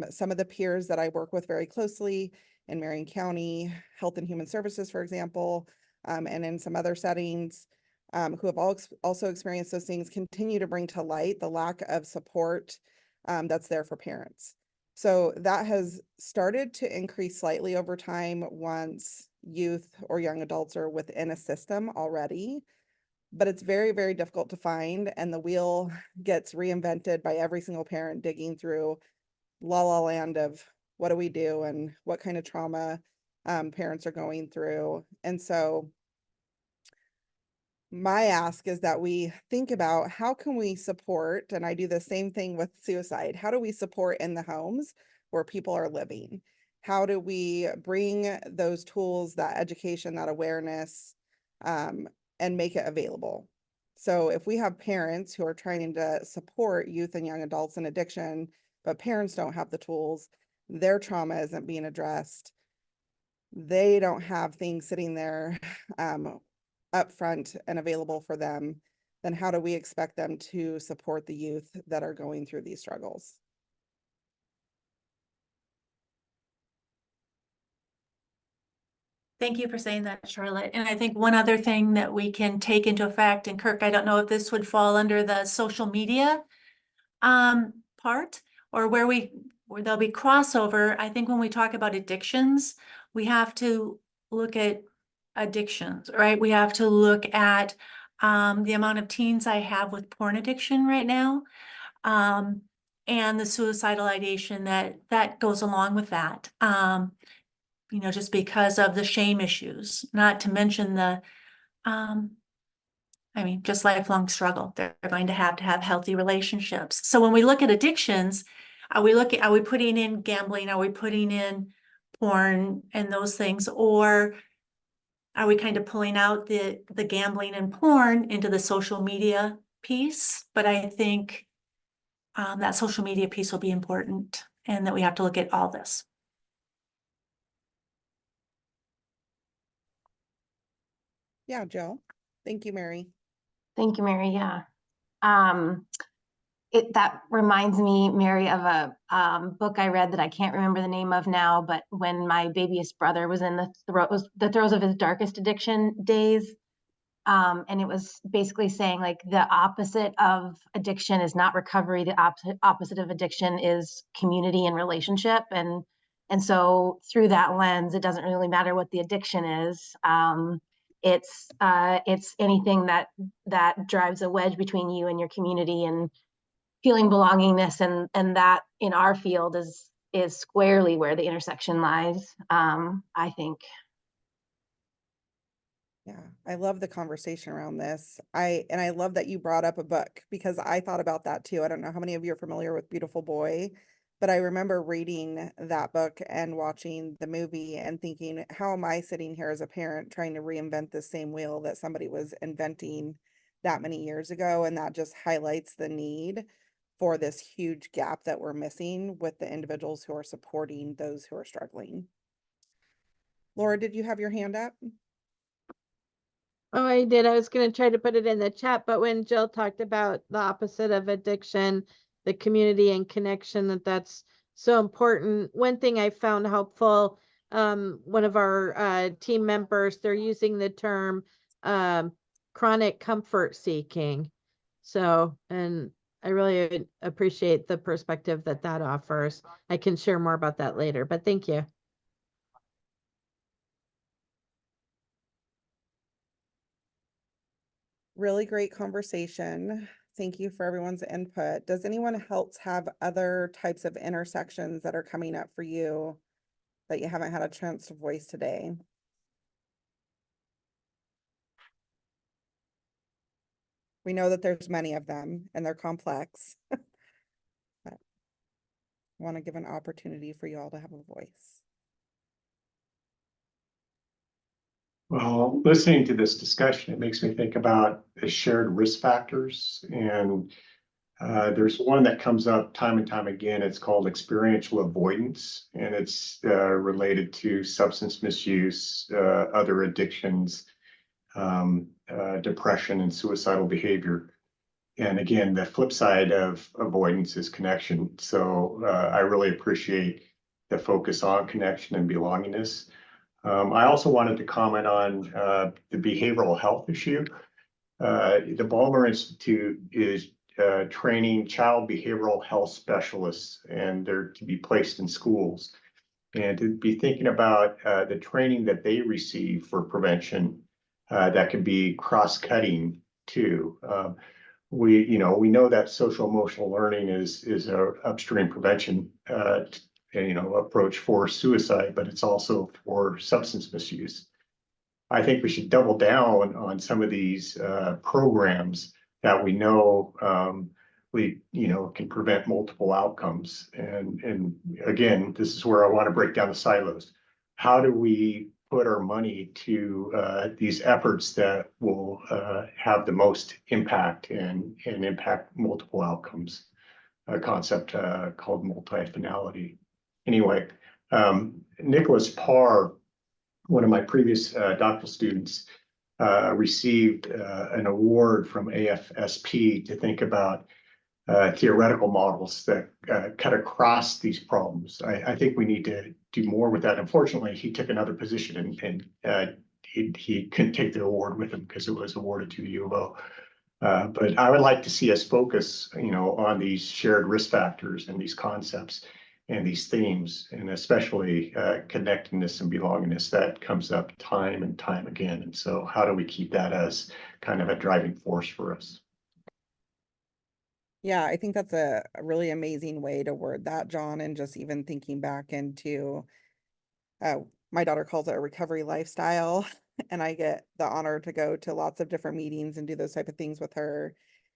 some of the peers that I work with very closely in Marion County Health and Human Services, for example, and in some other settings, who have also experienced those things, continue to bring to light the lack of support that's there for parents. So that has started to increase slightly over time once youth or young adults are within a system already, but it's very, very difficult to find, and the wheel gets reinvented by every single parent digging through la la land of what do we do and what kind of trauma parents are going through. And so my ask is that we think about how can we support, and I do the same thing with suicide. How do we support in the homes where people are living? How do we bring those tools, that education, that awareness, and make it available? So if we have parents who are trying to support youth and young adults in addiction, but parents don't have the tools, their trauma isn't being addressed, they don't have things sitting there upfront and available for them, then how do we expect them to support the youth that are going through these struggles? Thank you for saying that, Charlotte. And I think one other thing that we can take into effect, and Kirk, I don't know if this would fall under the social media part, or where there'll be crossover. I think when we talk about addictions, we have to look at addictions, right? We have to look at the amount of teens I have with porn addiction right now, and the suicidal ideation that goes along with that. You know, just because of the shame issues, not to mention the, I mean, just lifelong struggle. They're going to have healthy relationships. So when we look at addictions, are we putting in gambling? Are we putting in porn and those things? Or are we kind of pulling out the gambling and porn into the social media piece? But I think that social media piece will be important, and that we have to look at all this. Yeah, Jill. Thank you, Mary. Thank you, Mary. Yeah. That reminds me, Mary, of a book I read that I can't remember the name of now, but when my babyest brother was in the throes of his darkest addiction days. And it was basically saying, like, the opposite of addiction is not recovery. The opposite of addiction is community and relationship. And so through that lens, it doesn't really matter what the addiction is. It's anything that drives a wedge between you and your community and feeling belongingness, and that in our field is squarely where the intersection lies, I think. Yeah, I love the conversation around this. I love that you brought up a book, because I thought about that too. I don't know how many of you are familiar with Beautiful Boy, but I remember reading that book and watching the movie and thinking, how am I sitting here as a parent trying to reinvent the same wheel that somebody was inventing that many years ago? And that just highlights the need for this huge gap that we're missing with the individuals who are supporting those who are struggling. Laura, did you have your hand up? Oh, I did. I was going to try to put it in the chat, but when Jill talked about the opposite of addiction, the community and connection, that's so important. One thing I found helpful, one of our team members, they're using the term chronic comfort seeking. So, and I really appreciate the perspective that offers. I can share more about that later, but thank you. Really great conversation. Thank you for everyone's input. Does anyone else have other types of intersections that are coming up for you that you haven't had a chance to voice today? We know that there's many of them and they're complex. But I want to give an opportunity for you all to have a voice. Well, listening to this discussion, it makes me think about the shared risk factors. And there's one that comes up time and time again. It's called experiential avoidance, and it's related to substance misuse, other addictions, depression, and suicidal behavior. And again, the flip side of avoidance is connection. So I really appreciate the focus on connection and belongingness. I also wanted to comment on the behavioral health issue. The Balmer Institute is training child behavioral health specialists, and they're to be placed in schools. And to be thinking about the training that they receive for prevention that can be cross-cutting too. We know that social emotional learning is a upstream prevention approach for suicide, but it's also for substance misuse. I think we should double down on some of these programs that we know can prevent multiple outcomes. And again, this is where I want to break down the silos. How do we put our money to these efforts that will have the most impact and impact multiple outcomes? A concept called multi-finality. Anyway, Nicholas Parr, one of my previous doctoral students, received an award from AFSP to think about theoretical models that cut across these problems. I think we need to do more with that. Unfortunately, he took another position and he couldn't take the award with him because it was awarded to the U of O. But I would like to see us focus, on these shared risk factors and these concepts and these themes, and especially connectedness and belongingness that comes up time and time again. And so how do we keep that as kind of a driving force for us? Yeah, I think that's a really amazing way to word that, John, and just even thinking back into my daughter calls it a recovery lifestyle, and I get the honor to go to lots of different meetings and do those type of things with her.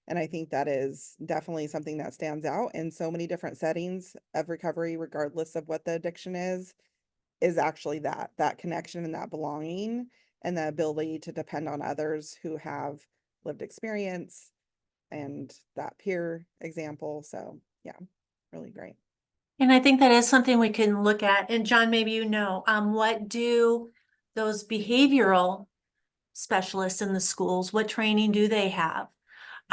And I think that is definitely something that stands out in so many different settings of recovery, regardless of what the addiction is actually that connection and that belonging and the ability to depend on others who have lived experience and that peer example. So yeah, really great. And I think that is something we can look at. And John, maybe what do those behavioral specialists in the schools, what training do they have?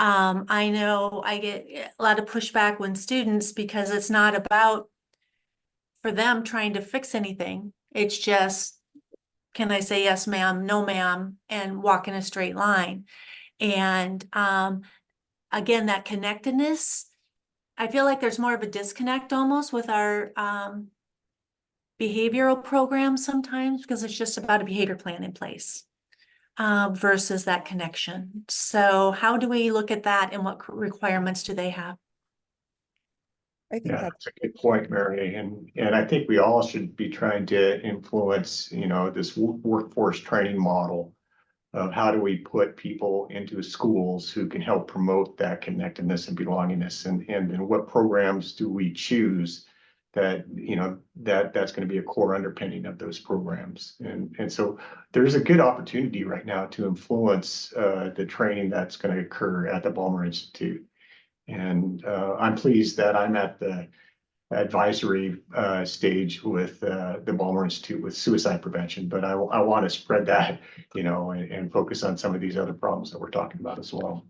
I know I get a lot of pushback when students, because it's not about for them trying to fix anything. It's just, can I say yes, ma'am, no, ma'am, and walk in a straight line? And again, that connectedness, I feel like there's more of a disconnect almost with our behavioral programs sometimes, because it's just about a behavior plan in place versus that connection. So how do we look at that, and what requirements do they have? I think that's a good point, Mary. And I think we all should be trying to influence, this workforce training model of how do we put people into schools who can help promote that connectedness and belongingness, and what programs do we choose that, that's going to be a core underpinning of those programs. And so there's a good opportunity right now to influence the training that's going to occur at the Balmer Institute. And I'm pleased that I'm at the advisory stage with the Balmer Institute with suicide prevention, but I want to spread that, and focus on some of these other problems that we're talking about as well.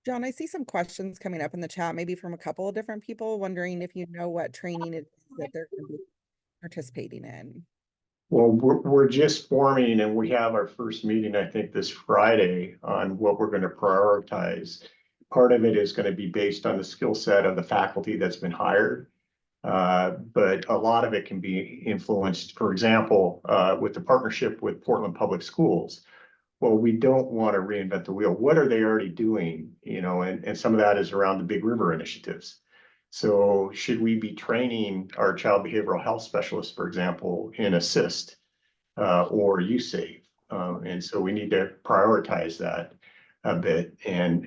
John, I see some questions coming up in the chat, maybe from a couple of different people, wondering if you know what training it is that they're going to be participating in. Well, we're just forming, and we have our first meeting, I think, this Friday on what we're going to prioritize. Part of it is going to be based on the skill set of the faculty that's been hired. But a lot of it can be influenced, for example, with the partnership with Portland Public Schools. Well, we don't want to reinvent the wheel. What are they already doing? And some of that is around the Big River initiatives. So should we be training our child behavioral health specialists, for example, in ASSIST or USAVE? And so we need to prioritize that a bit. And,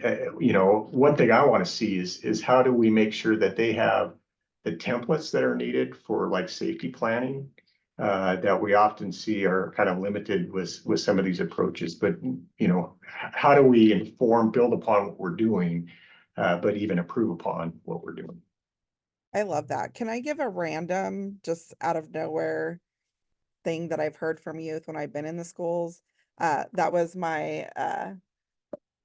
one thing I want to see is how do we make sure that they have the templates that are needed for like safety planning that we often see are kind of limited with some of these approaches. But, you know, how do we inform, build upon what we're doing, but even improve upon what we're doing? I love that. Can I give a random, just out of nowhere thing that I've heard from youth when I've been in the schools? That was my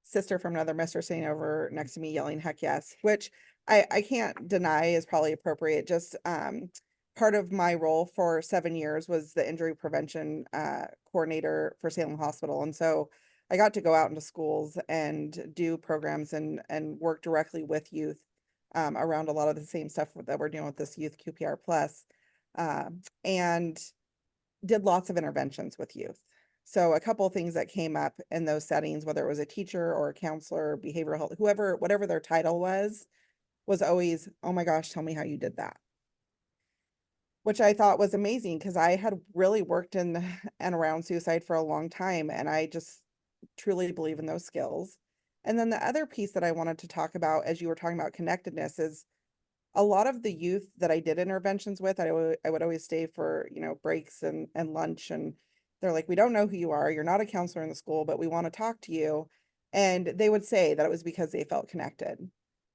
sister from another mister sitting over next to me yelling heck yes, which I can't deny is probably appropriate. Just part of my role for 7 years was the injury prevention coordinator for Salem Hospital. And so I got to go out into schools and do programs and work directly with youth around a lot of the same stuff that we're doing with this youth QPR plus, and did lots of interventions with youth. So a couple of things that came up in those settings, whether it was a teacher or a counselor, behavioral health, whoever, whatever their title was always, oh my gosh, tell me how you did that. Which I thought was amazing because I had really worked in and around suicide for a long time. And I just truly believe in those skills. And then the other piece that I wanted to talk about, as you were talking about connectedness, is a lot of the youth that I did interventions with, I would always stay for, you know, breaks and lunch, and they're like, we don't know who you are. You're not a counselor in the school, but we want to talk to you. And they would say that it was because they felt connected.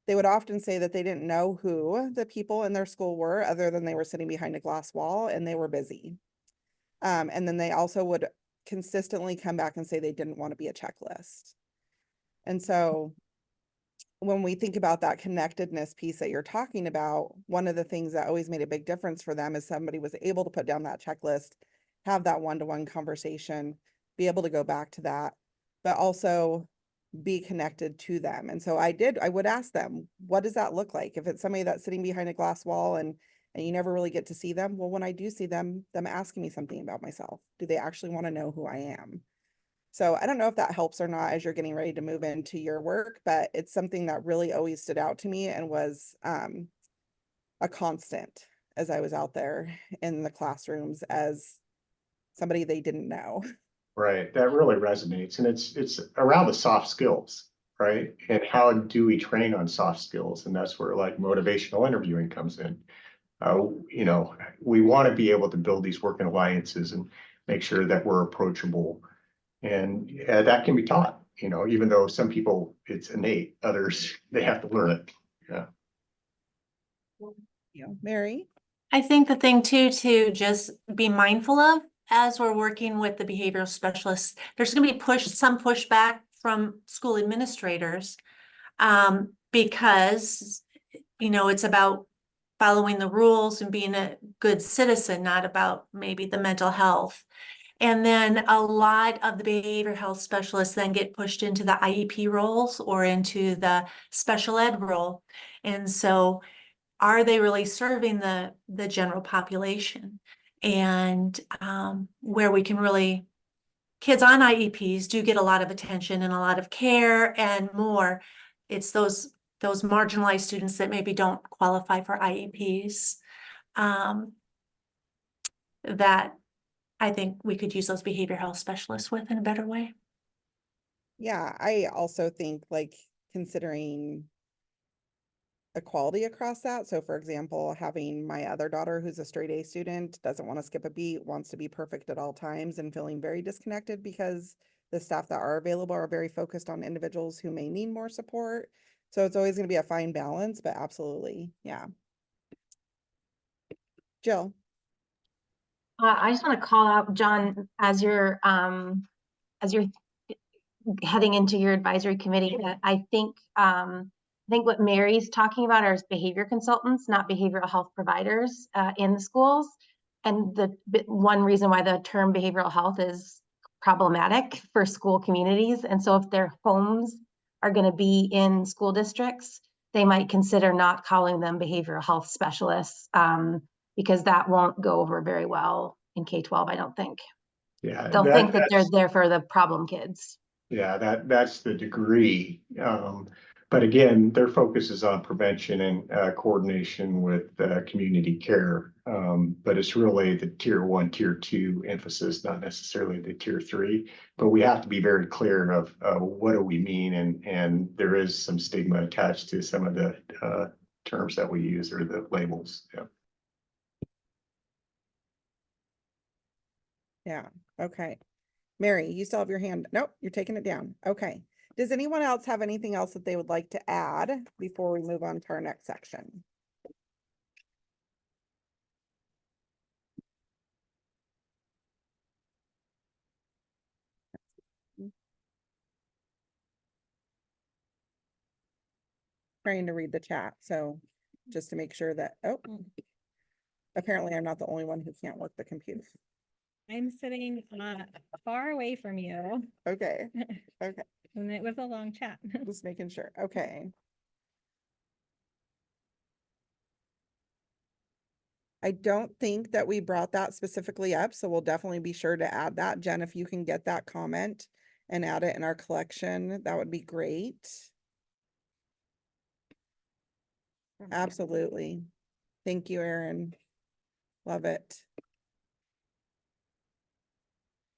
They would often say that they didn't know who the people in their school were other than they were sitting behind a glass wall and they were busy. And then they also would consistently come back and say they didn't want to be a checklist. And so when we think about that connectedness piece that you're talking about, one of the things that always made a big difference for them is somebody was able to put down that checklist, have that one-to-one conversation, be able to go back to that, but also be connected to them. And so I would ask them, what does that look like? If it's somebody that's sitting behind a glass wall and you never really get to see them, well, when I do see them asking me something about myself, do they actually want to know who I am? So I don't know if that helps or not as you're getting ready to move into your work, but it's something that really always stood out to me and was a constant as I was out there in the classrooms as somebody they didn't know. Right, that really resonates, and it's around the soft skills, right? And how do we train on soft skills? And that's where like motivational interviewing comes in. You know, we want to be able to build these working alliances and make sure that we're approachable. And that can be taught, you know, even though some people it's innate, others they have to learn it. Yeah. You know, Mary? I think the thing too, to just be mindful of as we're working with the behavioral specialists, there's going to be some pushback from school administrators because, you know, it's about following the rules and being a good citizen, not about maybe the mental health. And then a lot of the behavioral health specialists then get pushed into the IEP roles or into the special ed role. And so are they really serving the general population? And where we can really, kids on IEPs do get a lot of attention and a lot of care and more. It's those marginalized students that maybe don't qualify for IEPs that I think we could use those behavioral health specialists with in a better way. Yeah, I also think like considering equality across that. So for example, having my other daughter who's a straight A student, doesn't want to skip a beat, wants to be perfect at all times and feeling very disconnected because the staff that are available are very focused on individuals who may need more support. So it's always going to be a fine balance, but absolutely. Yeah. Jill. I just want to call out, John, as you're heading into your advisory committee, that I think what Mary's talking about are behavior consultants, not behavioral health providers in the schools. And the one reason why the term behavioral health is problematic for school communities. And so if their homes are going to be in school districts, they might consider not calling them behavioral health specialists because that won't go over very well in K-12, I don't think. Yeah, They'll think that they're there for the problem kids. Yeah, that's the degree. But again, their focus is on prevention and coordination with community care. But it's really the tier 1, tier 2 emphasis, not necessarily the tier 3. But we have to be very clear of what do we mean, and there is some stigma attached to some of the terms that we use or the labels. Yeah. Yeah, okay. Mary, you still have your hand. Nope, you're taking it down. Okay. Does anyone else have anything else that they would like to add before we move on to our next section? Trying to read the chat, so just to make sure that, oh, apparently I'm not the only one who can't work the computer. I'm sitting far away from you, Okay, okay, and it was a long chat. just making sure. Okay. I don't think that we brought that specifically up, so we'll definitely be sure to add that. Jen, if you can get that comment and add it in our collection, that would be great. Absolutely. Thank you, Erin. Love it.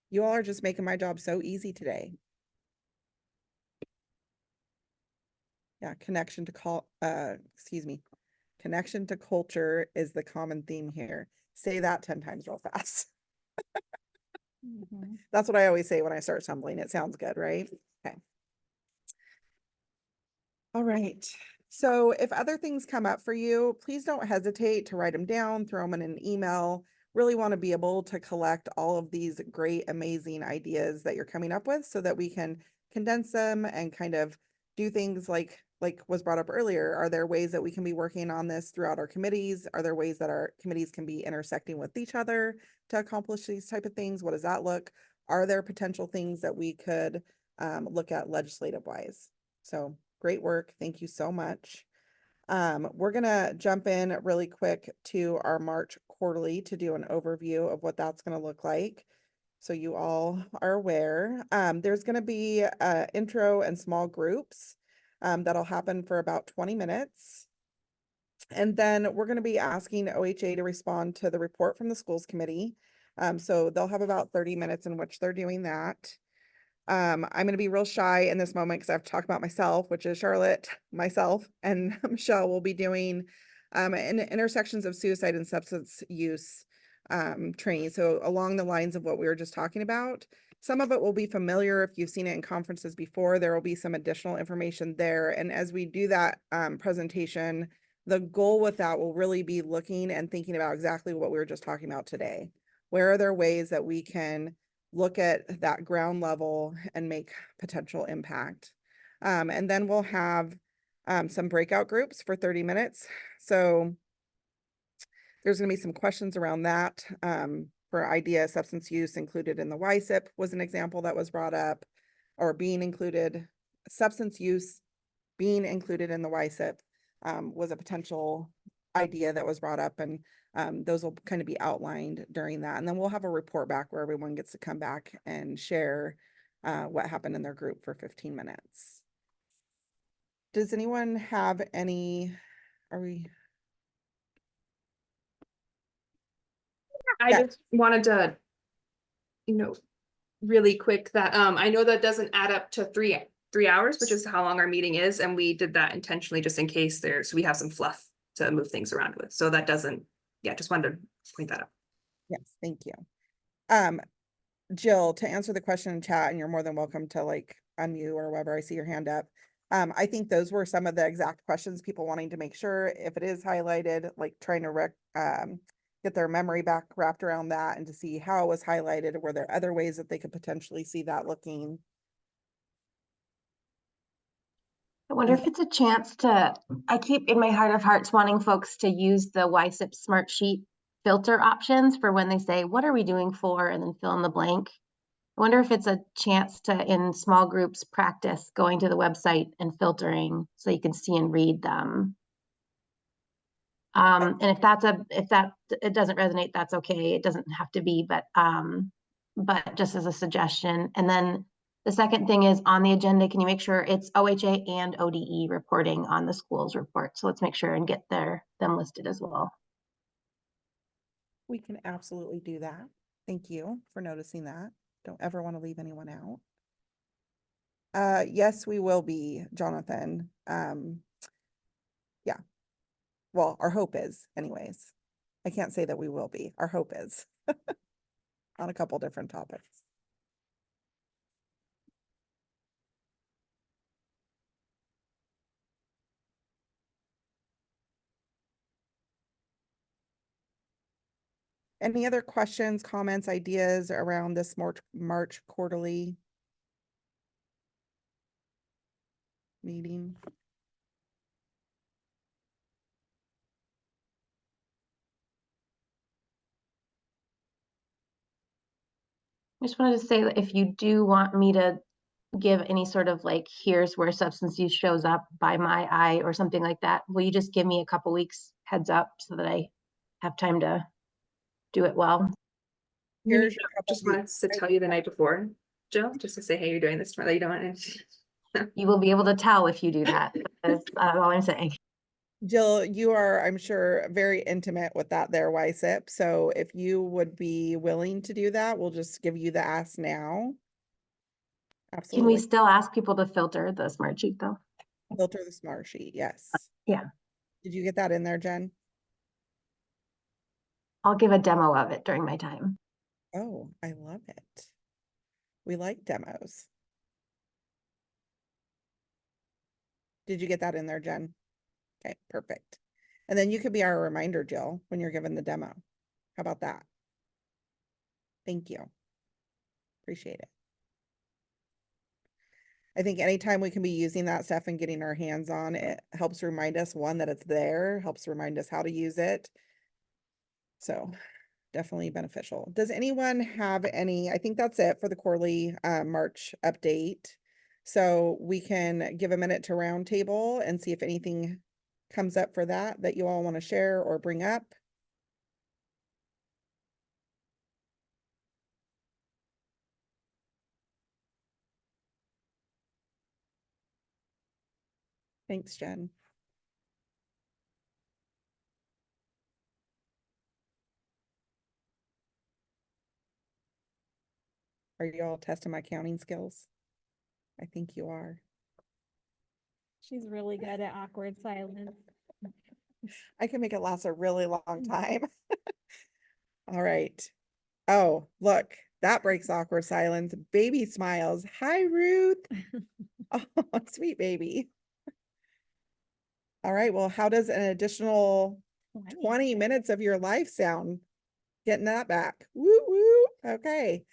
You all are just making my job so easy today. Yeah, connection to connection to culture is the common theme here. Say that 10 times real fast. Mhm. That's what I always say when I start stumbling. It sounds good, right? Okay. All right. So if other things come up for you, please don't hesitate to write them down, throw them in an email. Really want to be able to collect all of these great, amazing ideas that you're coming up with so that we can condense them and kind of do things like was brought up earlier. Are there ways that we can be working on this throughout our committees? Are there ways that our committees can be intersecting with each other to accomplish these type of things? What does that look? Are there potential things that we could look at legislative wise? So great work. Thank you so much. We're gonna jump in really quick to our March quarterly to do an overview of what that's gonna look like. So you all are aware. There's gonna be intro and small groups that'll happen for about 20 minutes. And then we're gonna be asking OHA to respond to the report from the schools committee. So they'll have about 30 minutes in which they're doing that. I'm going to be real shy in this moment because I have to talk about myself, which is Charlotte, myself, and Michelle will be doing in intersections of suicide and substance use training. So along the lines of what we were just talking about, some of it will be familiar if you've seen it in conferences before. There will be some additional information there. And as we do that presentation, the goal with that will really be looking and thinking about exactly what we were just talking about today. Where are there ways that we can look at that ground level and make potential impact? And then we'll have some breakout groups for 30 minutes. So there's going to be some questions around that for idea substance use included in the YSIP was an example that was brought up, or being included, substance use being included in the YSIP was a potential idea that was brought up, and those will kind of be outlined during that. And then we'll have a report back where everyone gets to come back and share what happened in their group for 15 minutes. Does anyone have any, I Yeah. just wanted to, really quick that I know that doesn't add up to three hours, which is how long our meeting is, and we did that intentionally just in case we have some fluff to move things around with. So that doesn't, just wanted to point that out. Yes, thank you. Jill, to answer the question in chat, and you're more than welcome to unmute or whatever, I see your hand up. I think those were some of the exact questions, people wanting to make sure if it is highlighted, trying to get their memory back wrapped around that and to see how it was highlighted. Were there other ways that they could potentially see that looking? I wonder if it's a chance to, I keep in my heart of hearts wanting folks to use the YSIP Smart Sheet filter options for when they say, what are we doing for, and then fill in the blank. I wonder if it's a chance to, in small groups, practice going to the website and filtering so you can see and read them. And if it doesn't resonate, that's okay. It doesn't have to be, but just as a suggestion. And then the second thing is on the agenda, can you make sure it's OHA and ODE reporting on the school's report? So let's make sure and get them listed as well. We can absolutely do that. Thank you for noticing that. Don't ever want to leave anyone out. Yes, we will be, Jonathan. Yeah. Well, our hope is anyways. I can't say that we will be. Our hope is. on a couple different topics. Any other questions, comments, ideas around this March quarterly meeting? I just wanted to say that if you do want me to give any sort of like, here's where substance use shows up by my eye or something like that, will you just give me a couple weeks heads up so that I have time to do it well? Here's your couple Just wanted to tell you the night before, Jill, just to say, hey, you're doing this tomorrow. You don't want to. You will be able to tell if you do that. That's all I'm saying. Jill, you are, I'm sure, very intimate with that there YSIP. So if you would be willing to do that, we'll just give you the ask now. Can Absolutely. we still ask people to filter the smart sheet though? Filter the smart sheet, yes. Yeah, Did you get that in there, Jen? I'll give a demo of it during my time. Oh, I love it. We like demos. Did you get that in there, Jen? Okay, perfect. And then you could be our reminder, Jill, when you're given the demo. How about that? Thank you. Appreciate it. I think anytime we can be using that stuff and getting our hands on it helps remind us, one, that it's there, helps remind us how to use it. So definitely beneficial. Does anyone have any, I think that's it for the quarterly March update. So we can give a minute to roundtable and see if anything comes up for that you all want to share or bring up. Thanks, Jen. Are you all testing my counting skills? I think you are. She's really good at awkward silence. I can make it last a really long time. All right. Oh, look, that breaks awkward silence. Baby smiles. Hi, Ruth. Oh, sweet baby. All right. Well, how does an additional 20 minutes of your life sound? Getting that back. Woo woo. Okay.